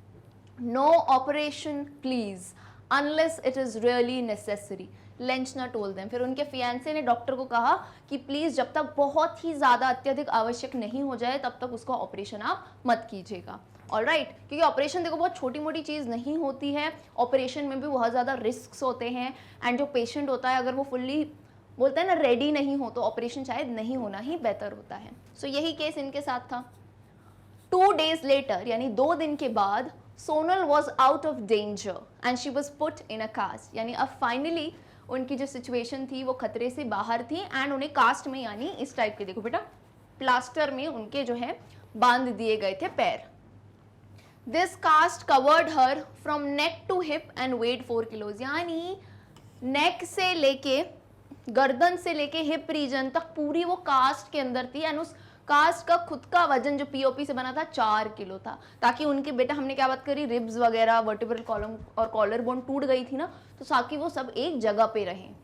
No operation please unless it is really necessary, Lechner told them. फिर उनके फियांसे ने डॉक्टर को कहा कि प्लीज़ जब तक बहुत ही ज़्यादा अत्यधिक आवश्यक नहीं हो जाए तब तक उसका ऑपरेशन आप मत कीजिएगा। ऑलराइट, क्योंकि ऑपरेशन देखो बहुत छोटी मोटी चीज़ नहीं होती है, ऑपरेशन में भी बहुत ज़्यादा रिस्क्स होते हैं एंड जो पेशेंट होता है अगर वो फुल्ली बोलते हैं ना रेडी नहीं हो तो ऑपरेशन शायद नहीं होना ही बेहतर होता है। सो यही केस इनके साथ था। 2 days लेटर यानी 2 दिन के बाद Sonal was out of danger and she was put in a cast, यानी अब फाइनली उनकी जो सिचुएशन थी वो खतरे से बाहर थी एंड उन्हें कास्ट में यानी इस टाइप के, देखो बेटा प्लास्टर में उनके जो है बांध दिए गए थे पैर। This cast covered her from neck to hip and weight 4 kilos, यानी नेक से लेके गर्दन से लेके हिप रीजन तक पूरी वो कास्ट के अंदर थी एंड उस कास्ट का खुद का वजन जो पीओपी से बना था 4 किलो था, ताकि उनके बेटा हमने क्या बात करी, रिब्स वगैरह वर्टिब्रल कॉलम और कॉलर बोन टूट गई थी ना, तो ताकि वो सब एक जगह पे रहें।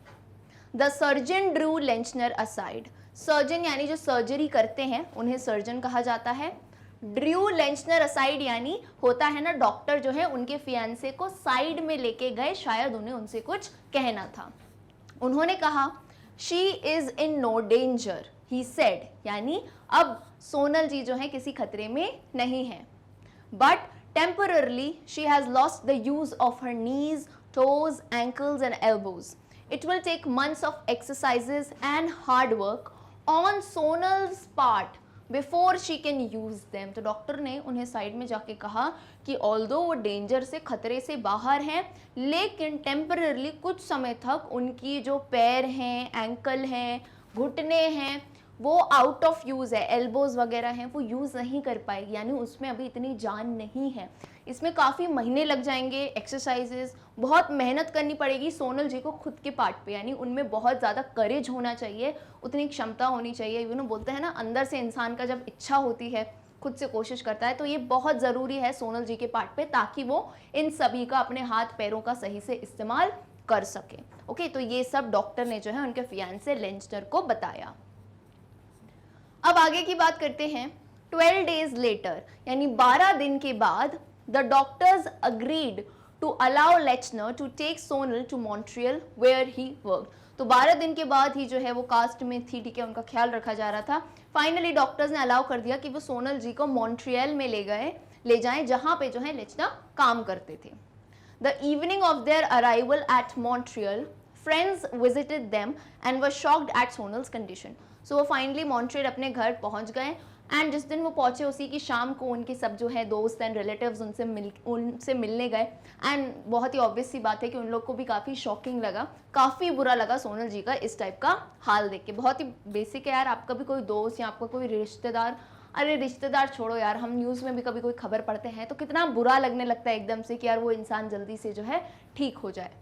The surgeon drew Lechner aside, surgeon यानी जो सर्जरी करते हैं उन्हें सर्जन कहा जाता है। ड्रू लेंचनर असाइड यानी होता है ना डॉक्टर जो है उनके फियांसे को साइड में लेके गए, शायद उन्हें उनसे कुछ कहना था। उन्होंने कहा she is in no danger he said, यानी अब सोनल जी जो है किसी खतरे में नहीं है। But temporarily she has lost the use of her knees, toes, ankles and elbows. It will take months of exercises and hard work on Sonal's part before she can use them. तो डॉक्टर ने उन्हें side में जाके कहा कि although वो danger से खतरे से बाहर हैं, लेकिन टेम्पररली कुछ समय तक उनकी जो पैर हैं, एंकल हैं, घुटने हैं, वो आउट ऑफ यूज़ है, एल्बोज वगैरह हैं वो यूज़ नहीं कर पाएगी, यानी उसमें अभी इतनी जान नहीं है। इसमें काफ़ी महीने लग जाएंगे, एक्सरसाइजेस, बहुत मेहनत करनी पड़ेगी सोनल जी को खुद के पार्ट पे, यानी उनमें बहुत ज़्यादा करेज होना चाहिए, उतनी क्षमता होनी चाहिए। यू नो बोलते हैं ना अंदर से इंसान का जब इच्छा होती है, खुद से कोशिश करता है, तो ये बहुत ज़रूरी है सोनल जी के पार्ट पे, ताकि वो इन सभी का अपने हाथ पैरों का सही से इस्तेमाल कर सके। ओके, तो ये सब डॉक्टर ने जो है उनके फियांसे लेंचनर को बताया। अब आगे की बात करते हैं। 12 days लेटर यानी 12 दिन के बाद the doctors agreed to allow Lechner to take Sonal to Montreal where he work. तो 12 दिन के बाद ही जो है वो कास्ट में थी, ठीक है, उनका ख्याल रखा जा रहा था। फाइनली डॉक्टर्स ने अलाउ कर दिया कि वो सोनल जी को मॉन्ट्रियल में ले जाएं जहां पे जो है लेचना काम करते थे। The evening of their arrival at Montreal friends visited them and were shocked at Sonal's condition. So वो फाइनली मॉन्ट्रियल अपने घर पहुंच गए एंड जिस दिन वो पहुंचे उसी की शाम को उनके सब जो है दोस्त एंड रिलेटिव्स उनसे मिलने गए एंड बहुत ही ऑब्वियस सी बात है कि उन लोग को भी काफ़ी शॉकिंग लगा, काफ़ी बुरा लगा सोनल जी का इस टाइप का हाल देख के। बहुत ही बेसिक है यार, आपका भी कोई दोस्त या आपका कोई रिश्तेदार, अरे रिश्तेदार छोड़ो यार, हम न्यूज़ में भी कभी कोई खबर पढ़ते हैं तो कितना बुरा लगने लगता है एकदम से कि यार वो इंसान जल्दी से जो है ठीक हो जाए।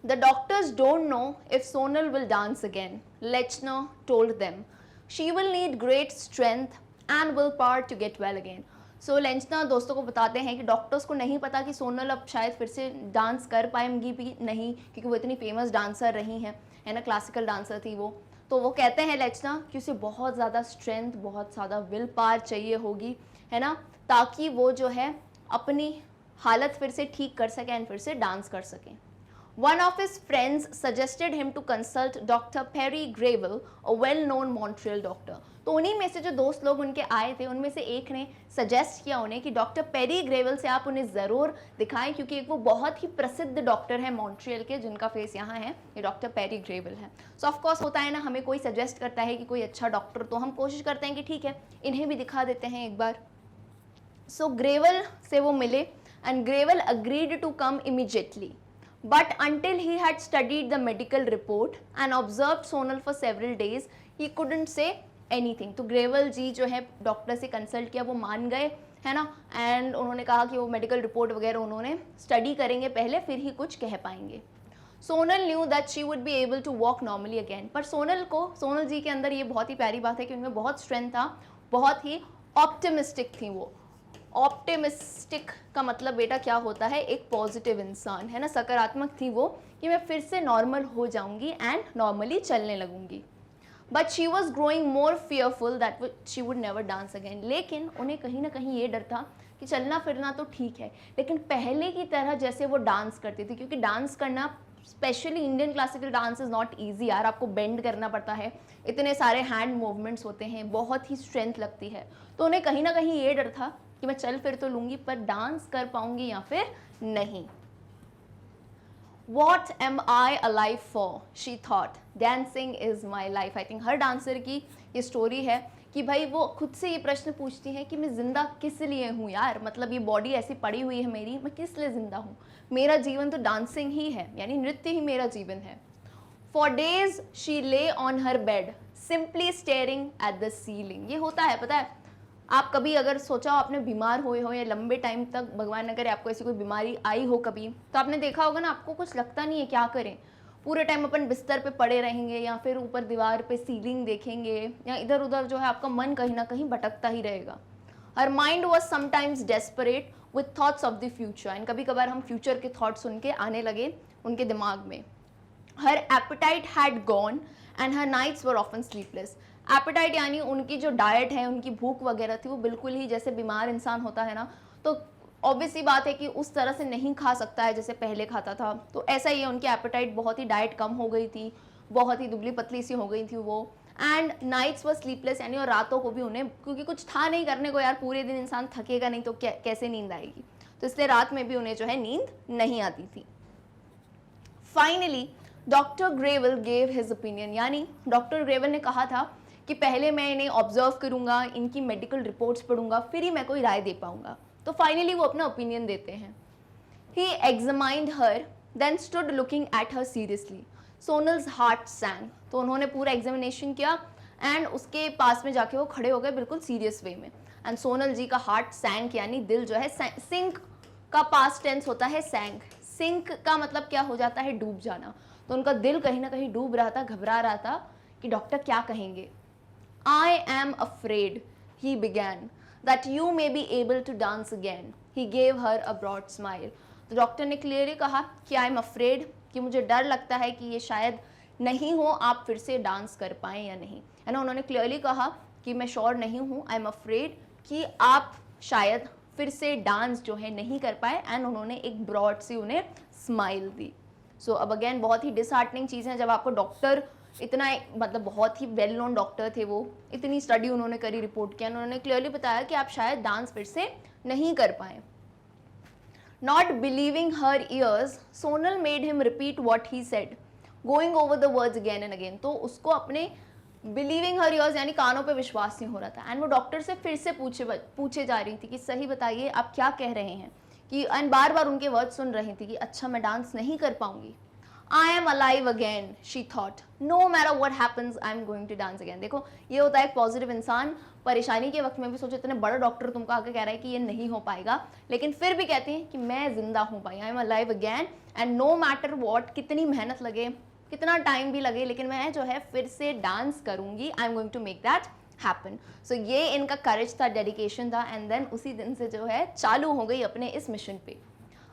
The doctors don't know if Sonal will dance again, Lechner told them. She will need great strength and willpower to get well again. So लेंचना दोस्तों को बताते हैं कि डॉक्टर्स को नहीं पता कि सोनल अब शायद फिर से डांस कर पाएंगी भी नहीं, क्योंकि वो इतनी फेमस डांसर रही हैं, है ना, क्लासिकल डांसर थी वो। तो वो कहते हैं लेचना कि उसे बहुत ज़्यादा स्ट्रेंथ, बहुत ज़्यादा विल पावर चाहिए होगी, है ना, ताकि वो जो है अपनी हालत फिर से ठीक कर सकें एंड फिर से डांस कर सकें। One of his friends suggested him to consult Dr. Perry Grable, a well-known Montreal doctor. तो उन्हीं में से जो दोस्त लोग उनके आए थे उनमें से एक ने सजेस्ट किया उन्हें कि डॉक्टर पेरी ग्रेवल से आप उन्हें ज़रूर दिखाएं, क्योंकि एक वो बहुत ही प्रसिद्ध डॉक्टर है मॉन्ट्रियल के जिनका फेस यहाँ है, ये डॉक्टर पेरी ग्रेवल है। सो ऑफकोर्स होता है ना, हमें कोई सजेस्ट करता है कि कोई अच्छा डॉक्टर, तो हम कोशिश करते हैं कि ठीक है इन्हें भी दिखा देते हैं एक बार। सो ग्रेवल से वो मिले and Gravel agreed to come immediately, but until he had studied the medical report and observed Sonal for several days, he couldn't say anything. तो ग्रेवल जी जो है डॉक्टर से कंसल्ट किया, वो मान गए, है ना, एंड उन्होंने कहा कि वो मेडिकल रिपोर्ट वगैरह उन्होंने स्टडी करेंगे पहले, फिर ही कुछ कह पाएंगे। Sonal knew that she would be able to walk normally again. पर सोनल जी के अंदर ये बहुत ही प्यारी बात है कि उनमें बहुत स्ट्रेंथ था, बहुत ही ऑप्टिमिस्टिक थी वो। ऑप्टिमिस्टिक का मतलब बेटा क्या होता है, एक पॉजिटिव इंसान, है ना, सकारात्मक थी वो कि मैं फिर से नॉर्मल हो जाऊंगी एंड नॉर्मली चलने लगूंगी। But she was growing more fearful that she would never dance again. लेकिन उन्हें कहीं ना कहीं ये डर था कि चलना फिरना तो ठीक है, लेकिन पहले की तरह जैसे वो डांस करती थी, क्योंकि डांस करना specially Indian classical dance is not easy यार, आपको बेंड करना पड़ता है, इतने सारे हैंड मूवमेंट्स होते हैं, बहुत ही स्ट्रेंथ लगती है। तो उन्हें कहीं ना कहीं ये डर था कि मैं चल फिर तो लूँगी पर डांस कर पाऊँगी या फिर नहीं। What am I alive for, she thought dancing is my life. I think her dancer की ये स्टोरी है कि भाई वो खुद से ये प्रश्न पूछती है कि मैं ज़िंदा किस लिए हूँ यार, मतलब ये बॉडी ऐसी पड़ी हुई है मेरी, मैं किस लिए ज़िंदा हूँ, मेरा जीवन तो डांसिंग ही है, यानी नृत्य ही मेरा जीवन है। फॉर डेज शी ले on her bed simply staring at the ceiling. ये होता है, पता है, आप कभी अगर सोचा हो आपने बीमार हुए हो या लंबे टाइम तक भगवान न करे आपको ऐसी कोई बीमारी आई हो कभी, तो आपने देखा होगा ना, आपको कुछ लगता नहीं है क्या करें, पूरे टाइम अपन बिस्तर पे पड़े रहेंगे या फिर ऊपर दीवार पे सीलिंग देखेंगे या इधर उधर जो है आपका मन कहीं ना कहीं भटकता ही रहेगा। Her mind was sometimes desperate with thoughts of the future, and कभी कभार हम फ्यूचर के थॉट्स सुन के आने लगे उनके दिमाग में। Her appetite had gone and her nights were often sleepless. Appetite यानी उनकी जो डाइट है, उनकी भूख वगैरह थी, वो बिल्कुल ही जैसे बीमार इंसान होता है ना, तो ऑब्वियस सी बात है कि उस तरह से नहीं खा सकता है जैसे पहले खाता था, तो ऐसा ही है, उनकी एपेटाइट बहुत ही, डाइट कम हो गई थी, बहुत ही दुबली पतली सी हो गई थी वो। एंड नाइट्स वर स्लीपलेस यानी और रातों को भी उन्हें, क्योंकि कुछ था नहीं करने को यार, पूरे दिन इंसान थकेगा नहीं तो कैसे नींद आएगी, तो इसलिए रात में भी उन्हें जो है नींद नहीं आती थी। Finally doctor gravel gave his opinion, यानी डॉक्टर ग्रेवल ने कहा था कि पहले मैं इन्हें ऑब्जर्व करूंगा, इनकी मेडिकल रिपोर्ट्स पढ़ूंगा, फिर ही मैं कोई राय दे पाऊंगा। तो फाइनली वो अपना ओपिनियन देते हैं। He examined her then stood looking at her seriously, Sonal's heart sang, तो उन्होंने पूरा एग्जामिनेशन किया एंड उसके पास में जाके वो खड़े हो गए बिल्कुल सीरियस वे में, एंड सोनल जी का हार्ट सैंक यानी दिल जो है, सिंक का पास्ट टेंस होता है सैंक, सिंक का मतलब क्या हो जाता है, डूब जाना, तो उनका दिल कहीं ना कहीं डूब रहा था, घबरा रहा था कि डॉक्टर क्या कहेंगे। I am afraid, he began, that you may be able to dance again. He gave her a broad smile. तो डॉक्टर ने क्लियरली कहा कि आई एम अफ्रेड, कि मुझे डर लगता है कि ये शायद नहीं हो आप फिर से डांस कर पाएँ या नहीं, है ना। उन्होंने क्लियरली कहा कि मैं श्योर नहीं हूँ, आई एम अफ्रेड कि आप शायद फिर से डांस जो है नहीं कर पाए, एंड उन्होंने एक ब्रॉड सी उन्हें स्माइल दी। सो अब अगेन बहुत ही डिसहार्टनिंग चीज़ है जब आपको डॉक्टर इतना, मतलब बहुत ही वेल नोन डॉक्टर थे वो, इतनी स्टडी उन्होंने करी, रिपोर्ट किया, उन्होंने क्लियरली बताया कि आप शायद डांस फिर से नहीं कर पाए। Not believing her years, Sonal made him repeat what he said, going over the words again and again. तो उसको अपने बिलीविंग हर ईयर्स यानी कानों पे विश्वास नहीं हो रहा था, एंड वो डॉक्टर से फिर से पूछे जा रही थी कि सही बताइए आप क्या कह रहे हैं, कि एंड बार बार उनके वर्ड सुन रही थी कि अच्छा मैं डांस नहीं कर पाऊंगी। I am alive again, she thought. No matter what happens, I am going to dance again. देखो ये होता है एक पॉजिटिव इंसान, परेशानी के वक्त में भी सोचो, इतने बड़ा डॉक्टर तुमको आके कह रहा है कि ये नहीं हो पाएगा, लेकिन फिर भी कहती है कि मैं जिंदा हूँ भाई, I am alive again, and no matter what, कितनी मेहनत लगे, कितना टाइम भी लगे, लेकिन मैं जो है फिर से डांस करूंगी, I am going to make that happen. So ये इनका करेज था, डेडिकेशन था, एंड देन उसी दिन से जो है चालू हो गई अपने इस मिशन पे।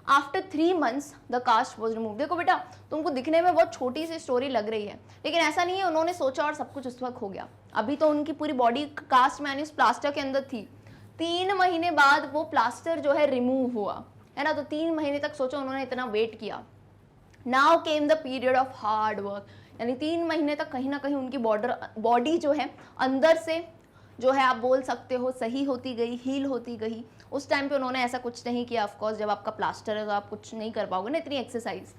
After 3 months the cast was remove. देखो बेटा, तुमको दिखने में बहुत छोटी सी स्टोरी लग रही है, लेकिन ऐसा नहीं है उन्होंने सोचा और सब कुछ उस वक्त हो गया। अभी तो उनकी पूरी बॉडी कास्ट में यानी उस प्लास्टर के अंदर थी। 3 महीने बाद वो प्लास्टर जो है रिमूव हुआ, है ना, तो 3 महीने तक सोचो उन्होंने इतना वेट किया। Now came the period of hard work, यानी 3 महीने तक कहीं ना कहीं उनकी बॉडी जो है अंदर से जो है आप बोल सकते हो सही होती गई, हील होती गई। उस टाइम पे उन्होंने ऐसा कुछ नहीं किया, ऑफ कोर्स जब आपका प्लास्टर है तो आप कुछ नहीं कर पाओगे ना इतनी एक्सरसाइज।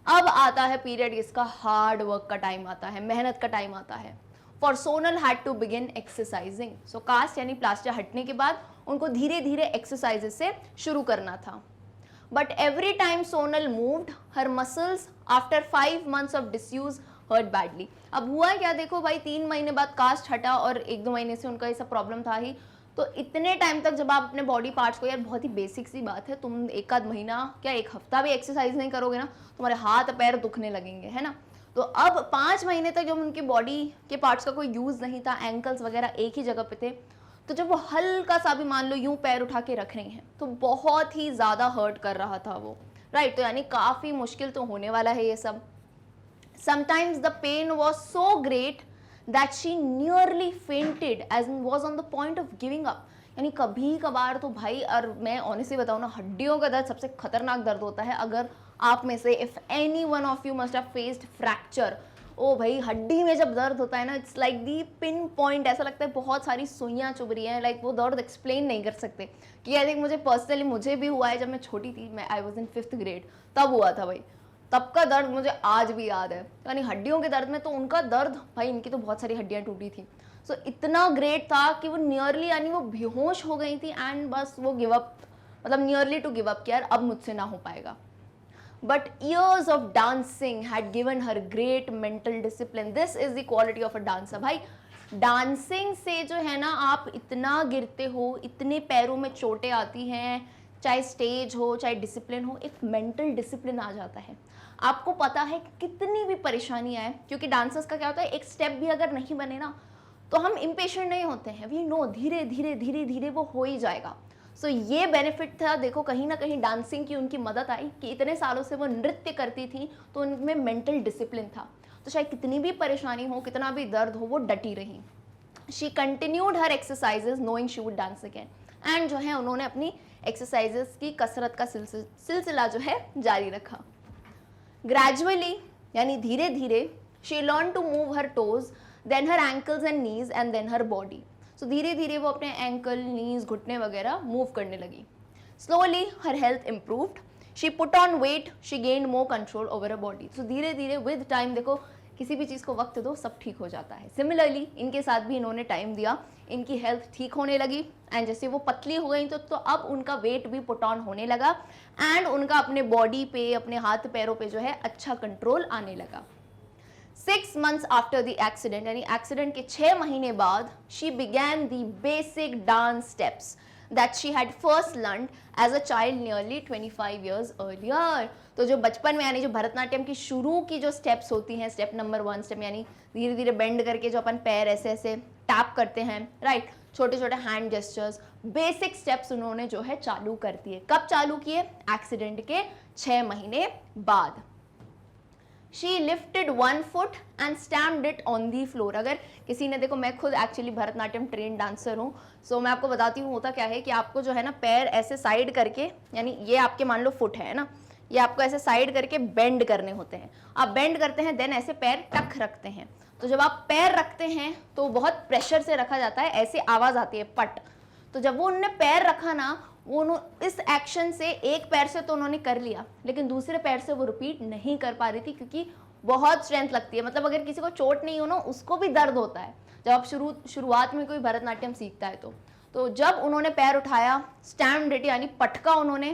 अब आता है पीरियड, इसका हार्ड वर्क का टाइम आता है, मेहनत का टाइम आता है। For Sonal had to begin exercising, so cast यानी प्लास्टर हटने के बाद उनको धीरे धीरे एक्सरसाइजेस से शुरू करना था। But every time Sonal moved her muscles after 5 months of disuse hurt badly. अब हुआ क्या, देखो भाई 3 महीने बाद कास्ट हटा और 1-2 महीने से उनका ऐसा प्रॉब्लम था ही, तो इतने टाइम तक जब आप अपने बॉडी पार्ट्स को, यार बहुत ही बेसिक सी बात है, तुम 1 आध महीना क्या 1 हफ्ता भी एक्सरसाइज नहीं करोगे ना, तुम्हारे हाथ पैर दुखने लगेंगे, है ना। तो अब 5 महीने तक जब उनकी बॉडी के पार्ट्स का कोई यूज नहीं था, एंकल्स वगैरह एक ही जगह पे थे, तो जब वो हल्का सा भी मान लो यूं पैर उठा के रख रही हैं तो बहुत ही ज्यादा हर्ट कर रहा था वो, राइट। तो यानी काफी मुश्किल तो होने वाला है ये सब। Sometimes the pain was so great that she nearly fainted and was on the point of giving up. यानी कभी कभार तो भाई, और मैं ऑनेस्टली बताऊँ ना, हड्डियों का दर्द सबसे खतरनाक दर्द होता है। अगर आप में से if any one of you must have faced fracture, ओ भाई हड्डी में जब दर्द होता है ना, it's like the pin point, ऐसा लगता है बहुत सारी सुइयां चुभ रही हैं, लाइक वो दर्द एक्सप्लेन नहीं कर सकते। कि आई थिंक मुझे पर्सनली मुझे भी हुआ है जब मैं छोटी थी, मैं I was in 5th grade, तब हुआ था भाई। तब का दर्द मुझे आज भी याद है, यानी हड्डियों के दर्द में तो उनका दर्द, भाई इनकी तो बहुत सारी हड्डियां टूटी थी, सो इतना ग्रेट था कि वो नियरली यानी वो बेहोश हो गई थी एंड बस वो गिव अप, मतलब नियरली टू गिव अप, कि यार अब मुझसे ना हो पाएगा. But years of dancing had given her great mental discipline. This is the quality of a dancer. भाई डांसिंग से जो है ना, आप इतना गिरते हो, इतने पैरों में चोटें आती हैं, चाहे स्टेज हो चाहे डिसिप्लिन हो, एक मेंटल डिसिप्लिन आ जाता है. आपको पता है कि कितनी भी परेशानी आए, क्योंकि डांसर्स का क्या होता है, एक स्टेप भी अगर नहीं बने ना तो हम इम्पेशेंट नहीं होते हैं. वी नो धीरे धीरे धीरे धीरे वो हो ही जाएगा. सो ये बेनिफिट था, देखो कहीं ना कहीं डांसिंग की उनकी मदद आई कि इतने सालों से वो नृत्य करती थी तो उनमें मेंटल डिसिप्लिन था. तो चाहे कितनी भी परेशानी हो, कितना भी दर्द हो, वो डटी रही. She continued her exercises knowing she would dance again. And जो है उन्होंने अपनी एक्सरसाइजेज की कसरत का सिलसिला जो है जारी रखा. ग्रेजुअली यानी धीरे धीरे she learn to move her toes, then her ankles and knees and then her body. So धीरे धीरे वो अपने एंकल, नीज, घुटने वगैरह मूव करने लगी. Slowly her health improved, she put on weight, she gained more control over a body. So धीरे धीरे विद टाइम, देखो किसी भी चीज़ को वक्त दो सब ठीक हो जाता है. सिमिलरली इनके साथ भी इन्होंने टाइम दिया, इनकी हेल्थ ठीक होने लगी एंड जैसे वो पतली हो गई तो अब उनका वेट भी पुट ऑन होने लगा एंड उनका अपने बॉडी पे, अपने हाथ पैरों पे जो है अच्छा कंट्रोल आने लगा. 6 months after the accident, यानी एक्सीडेंट के 6 महीने बाद, she began the basic dance steps that she had first learned as a child nearly 25 years earlier. तो जो बचपन में यानी जो भरतनाट्यम की शुरू की जो स्टेप्स होती हैं, स्टेप नंबर 1 स्टेप यानी धीरे धीरे बेंड करके जो अपन पैर ऐसे ऐसे टैप करते हैं, राइट, छोटे छोटे हैंड जेस्चर्स, बेसिक स्टेप्स उन्होंने जो है चालू कर दिए. कब चालू किए? एक्सीडेंट के 6 महीने बाद. She lifted one foot and stamped it on the floor. अगर किसी ने, देखो मैं खुद एक्चुअली भरतनाट्यम ट्रेन डांसर हूँ, सो मैं आपको बताती हूँ होता क्या है कि आपको जो है ना पैर ऐसे साइड करके, यानी ये आपके मान लो फुट है ना, ये आपको ऐसे साइड करके बेंड करने होते हैं. आप बेंड करते हैं, देन ऐसे पैर टक रखते हैं. तो जब आप पैर रखते हैं तो बहुत प्रेशर से रखा जाता है, ऐसे आवाज़ आती है पट. तो जब वो उन्होंने पैर रखा ना, वो इस एक्शन से एक पैर से तो उन्होंने कर लिया, लेकिन दूसरे पैर से वो रिपीट नहीं कर पा रही थी क्योंकि बहुत स्ट्रेंथ लगती है. मतलब अगर किसी को चोट नहीं हो ना, उसको भी दर्द होता है जब आप शुरुआत में कोई भरतनाट्यम सीखता है. तो जब उन्होंने पैर उठाया, स्टैम्प्ड इट यानी पटका, उन्होंने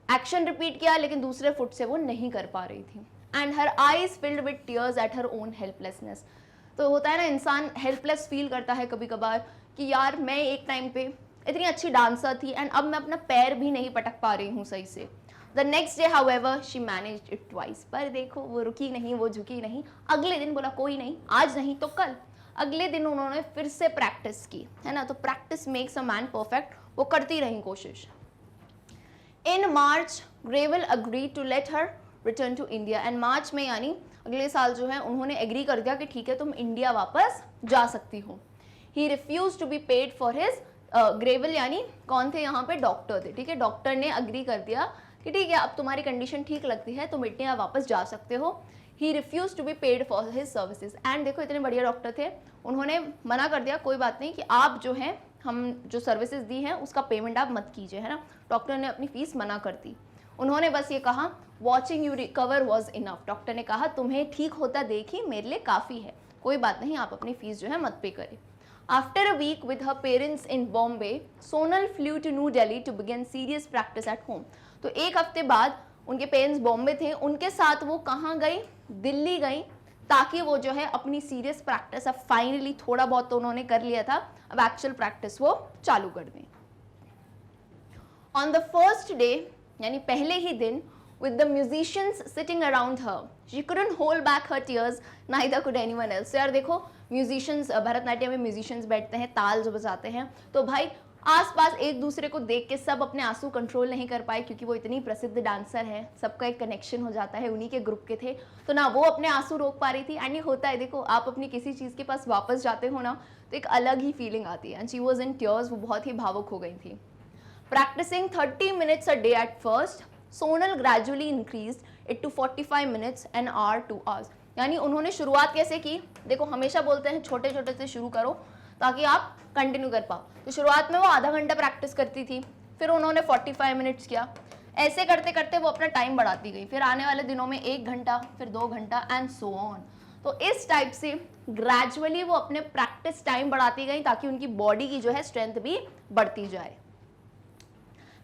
एक्शन रिपीट किया, लेकिन दूसरे फुट से वो नहीं कर पा रही थी. And her eyes filled with tears at her own helplessness. तो होता है ना, इंसान हेल्पलेस फील करता है कभी कभार कि यार मैं एक टाइम पे इतनी अच्छी डांसर थी एंड अब मैं अपना पैर भी नहीं पटक पा रही हूँ सही से. The next day however she managed it twice. पर देखो वो रुकी नहीं, वो झुकी नहीं. अगले दिन बोला कोई नहीं, आज नहीं तो कल. अगले दिन उन्होंने फिर से प्रैक्टिस की, है ना. तो practice makes a man perfect. वो करती रही कोशिश. In March Gravel agree to let her return to India. And March में यानी अगले साल जो है उन्होंने एग्री कर दिया कि ठीक है तुम इंडिया वापस जा सकती हो. He refuse to be paid for his, Gravel यानी कौन थे यहाँ पे, डॉक्टर थे, ठीक है. डॉक्टर ने अग्री कर दिया कि ठीक है अब तुम्हारी कंडीशन ठीक लगती है, तुम इंडिया वापस जा सकते हो. He refuse to be paid for his services. And देखो इतने बढ़िया डॉक्टर थे, उन्होंने मना कर दिया, कोई बात नहीं कि आप जो है हम जो सर्विसेज दी हैं उसका पेमेंट आप मत कीजिए, है ना. डॉक्टर ने अपनी फीस मना कर दी. उन्होंने बस ये कहा watching you recover was enough. Doctor ने कहा तुम्हें ठीक होता देखी मेरे लिए काफ़ी है, कोई बात नहीं, आप अपनी फीस जो है मत पे करें. After a week with her parents in Bombay, Sonal flew to New Delhi to begin serious practice at home. तो एक हफ्ते बाद उनके पेरेंट्स बॉम्बे थे, उनके साथ वो कहाँ गई, दिल्ली गई, ताकि वो जो है अपनी सीरियस प्रैक्टिस, अब फाइनली थोड़ा बहुत तो उन्होंने कर लिया था, अब एक्चुअल प्रैक्टिस वो चालू कर दें. ऑन द फर्स्ट डे यानी पहले ही दिन, with the musicians sitting around her, she couldn't hold back her tears, neither could anyone else. यार देखो म्यूजिशियंस, भरतनाट्यम में म्यूजिशियंस बैठते हैं, ताल जो बजाते हैं, तो भाई आसपास एक दूसरे को देख के सब अपने आंसू कंट्रोल नहीं कर पाए क्योंकि वो इतनी प्रसिद्ध डांसर है, सबका एक कनेक्शन हो जाता है, उन्हीं के ग्रुप के थे, तो ना वो अपने आंसू रोक पा रही थी. एंड ये होता है, देखो आप अपनी किसी चीज़ के पास वापस जाते हो ना तो एक अलग ही फीलिंग आती है. And she was in tears, वो बहुत ही भावुक हो गई थी. Practicing 30 minutes a day at first, Sonal gradually increased it to 45 minutes, an hour, 2 hours. यानी उन्होंने शुरुआत कैसे की, देखो हमेशा बोलते हैं छोटे छोटे से शुरू करो ताकि आप कंटिन्यू कर पाओ. तो शुरुआत में वो आधा घंटा प्रैक्टिस करती थी, फिर उन्होंने 45 मिनट्स किया, ऐसे करते करते वो अपना टाइम बढ़ाती गई, फिर आने वाले दिनों में 1 घंटा, फिर 2 घंटा एंड सो ऑन। तो इस टाइप से ग्रेजुअली वो अपने प्रैक्टिस टाइम बढ़ाती गई ताकि उनकी बॉडी की जो है स्ट्रेंथ भी बढ़ती जाए।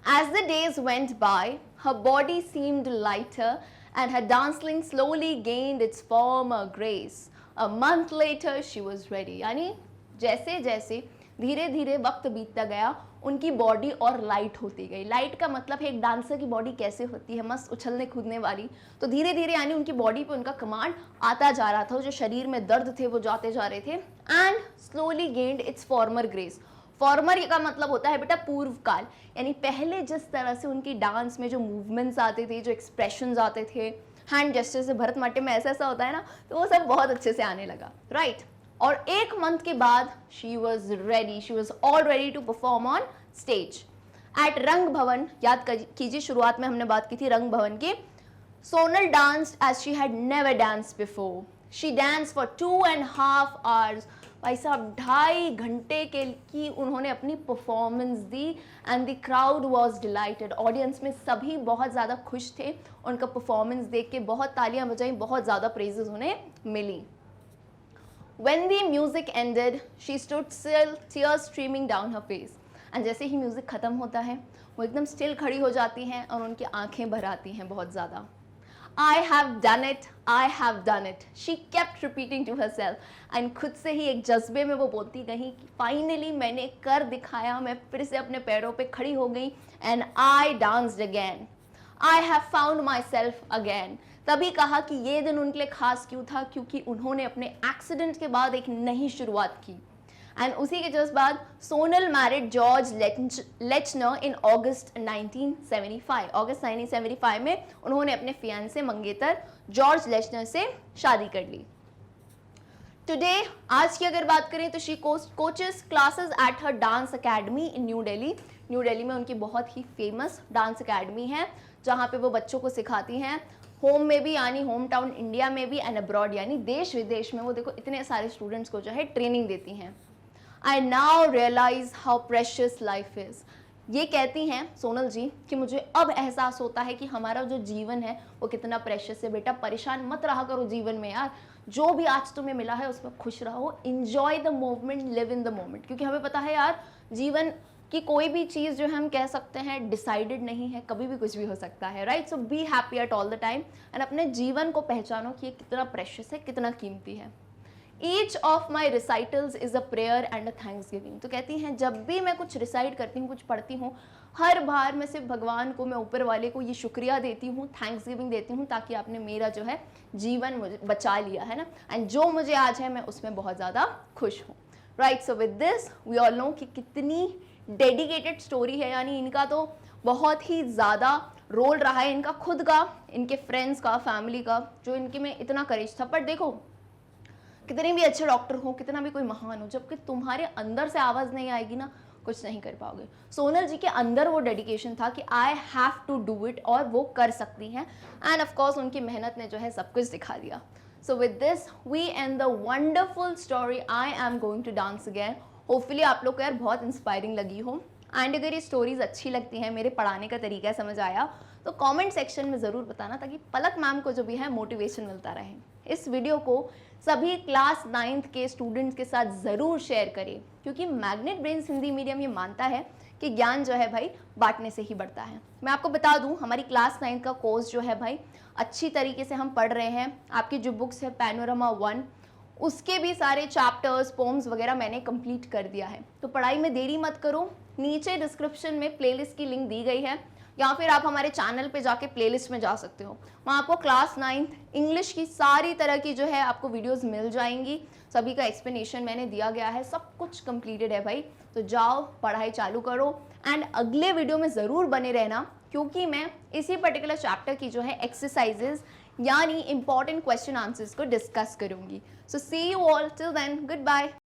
As the days went by, her body seemed lighter and her dancing slowly gained its former grace. A month later, she was ready. यानी जैसे जैसे धीरे धीरे वक्त बीतता गया, उनकी बॉडी और लाइट होती गई। लाइट का मतलब है एक डांसर की बॉडी कैसे होती है, मस्त उछलने कूदने वाली। तो धीरे धीरे यानी उनकी बॉडी पे उनका कमांड आता जा रहा था, जो शरीर में दर्द थे वो जाते जा रहे थे। And slowly gained it's farmer grace. Farmer का मतलब होता है बेटा पूर्व काल, यानी पहले जिस तरह से उनकी डांस में जो मूवमेंट्स आते थे, जो एक्सप्रेशंस आते थे, हैंड जेस्चर से, भरतनाट्यम में ऐसा ऐसा होता है ना, तो वो सब बहुत अच्छे से आने लगा, राइट। और 1 मंथ के बाद she was ready, she was all ready to perform on stage at Rang Bhavan. याद कीजिए शुरुआत में हमने बात की थी रंग भवन की। Sonal danced as she had never danced before. She danced for 2.5 hours। भाई साहब 2.5 घंटे के की उन्होंने अपनी performance the and the crowd was dilated. Audience में सभी बहुत ज़्यादा खुश थे उनका परफॉर्मेंस देख के, बहुत तालियां बजाई, बहुत ज़्यादा प्रेजेस उन्हें मिली। When the music ended, she stood still, tears streaming down her face. And जैसे ही म्यूज़िक ख़त्म होता है वो एकदम स्टिल खड़ी हो जाती हैं और उनकी आंखें भर आती हैं बहुत ज़्यादा। I have done it, I have done it. She kept repeating to herself. And खुद से ही एक जज्बे में वो बोलती गई कि फाइनली मैंने कर दिखाया, मैं फिर से अपने पैरों पे खड़ी हो गई। And I danced again. I have found myself again. तभी कहा कि ये दिन उनके लिए खास क्यों था, क्योंकि उन्होंने अपने एक्सीडेंट के बाद एक नई शुरुआत की। एंड उसी के जस्ट बाद सोनल मैरिड जॉर्ज लेचनर इन अगस्त 1975। अगस्त 1975 में उन्होंने अपने फियांसे मंगेतर जॉर्ज लेचनर से शादी कर ली। टुडे, आज की अगर बात करें तो she coaches classes at her dance academy in new Delhi. New Delhi में उनकी बहुत ही फेमस डांस अकेडमी है जहाँ पे वो बच्चों को सिखाती हैं, होम में भी यानी होम टाउन इंडिया में भी, एंड अब्रॉड यानी देश विदेश में वो देखो इतने सारे स्टूडेंट्स को जो है ट्रेनिंग देती हैं। I now realize how precious life is. ये कहती हैं सोनल जी कि मुझे अब एहसास होता है कि हमारा जो जीवन है वो कितना प्रेशियस है। बेटा परेशान मत रहा करो जीवन में यार, जो भी आज तुम्हें मिला है उसमें खुश रहो, enjoy the moment, live in the moment। क्योंकि हमें पता है यार जीवन की कोई भी चीज़ जो है हम कह सकते हैं डिसाइडेड नहीं है, कभी भी कुछ भी हो सकता है, right. So be happy at all the time and अपने जीवन को पहचानो कि ये कितना प्रेशियस है, कितना कीमती है। Each of my recitals is a prayer and a thanks giving. तो कहती हैं जब भी मैं कुछ रिसाइट करती हूँ, कुछ पढ़ती हूँ, हर बार मैं सिर्फ भगवान को, मैं ऊपर वाले को ये शुक्रिया देती हूँ, थैंक्स गिविंग देती हूँ, ताकि आपने मेरा जो है जीवन मुझे बचा लिया है ना, एंड जो मुझे आज है मैं उसमें बहुत ज़्यादा खुश हूँ, right. So with this we all know कि कितनी डेडिकेटेड स्टोरी है, यानी इनका तो बहुत ही ज़्यादा रोल रहा है, इनका खुद का, इनके फ्रेंड्स का, फैमिली का, जो इनके में इतना करेज था। पर देखो कितने भी अच्छे डॉक्टर हो, कितना भी कोई महान हो, जबकि तुम्हारे अंदर से आवाज़ नहीं आएगी ना, कुछ नहीं कर पाओगे। सोनल जी के अंदर वो डेडिकेशन था कि I have to do it, और वो कर सकती हैं, एंड ऑफ कोर्स उनकी मेहनत ने जो है सब कुछ दिखा दिया। So with this we and the wonderful story I am going to dance again. Hopefully आप लोग को यार बहुत इंस्पायरिंग लगी हो, एंड अगर ये स्टोरीज अच्छी लगती हैं, मेरे पढ़ाने का तरीका समझ आया, तो कमेंट सेक्शन में ज़रूर बताना, ताकि पलक मैम को जो भी है मोटिवेशन मिलता रहे। इस वीडियो को सभी क्लास 9th के स्टूडेंट्स के साथ ज़रूर शेयर करें, क्योंकि मैग्नेट ब्रेन्स हिंदी मीडियम ये मानता है कि ज्ञान जो है भाई बांटने से ही बढ़ता है। मैं आपको बता दूं, हमारी क्लास 9th का कोर्स जो है भाई अच्छी तरीके से हम पढ़ रहे हैं। आपकी जो बुक्स है पैनोरमा 1, उसके भी सारे चैप्टर्स, पोम्स वगैरह मैंने कंप्लीट कर दिया है। तो पढ़ाई में देरी मत करो, नीचे डिस्क्रिप्शन में प्लेलिस्ट की लिंक दी गई है, या फिर आप हमारे चैनल पे जाके प्लेलिस्ट में जा सकते हो। वहाँ आपको क्लास 9th इंग्लिश की सारी तरह की जो है आपको वीडियोस मिल जाएंगी, सभी का एक्सप्लेनेशन मैंने दिया गया है, सब कुछ कंप्लीटेड है भाई। तो जाओ पढ़ाई चालू करो, एंड अगले वीडियो में ज़रूर बने रहना, क्योंकि मैं इसी पर्टिकुलर चैप्टर की जो है एक्सरसाइजेज यानी इंपॉर्टेंट क्वेश्चन आंसर्स को डिस्कस करूँगी। So see you all, till then, good bye.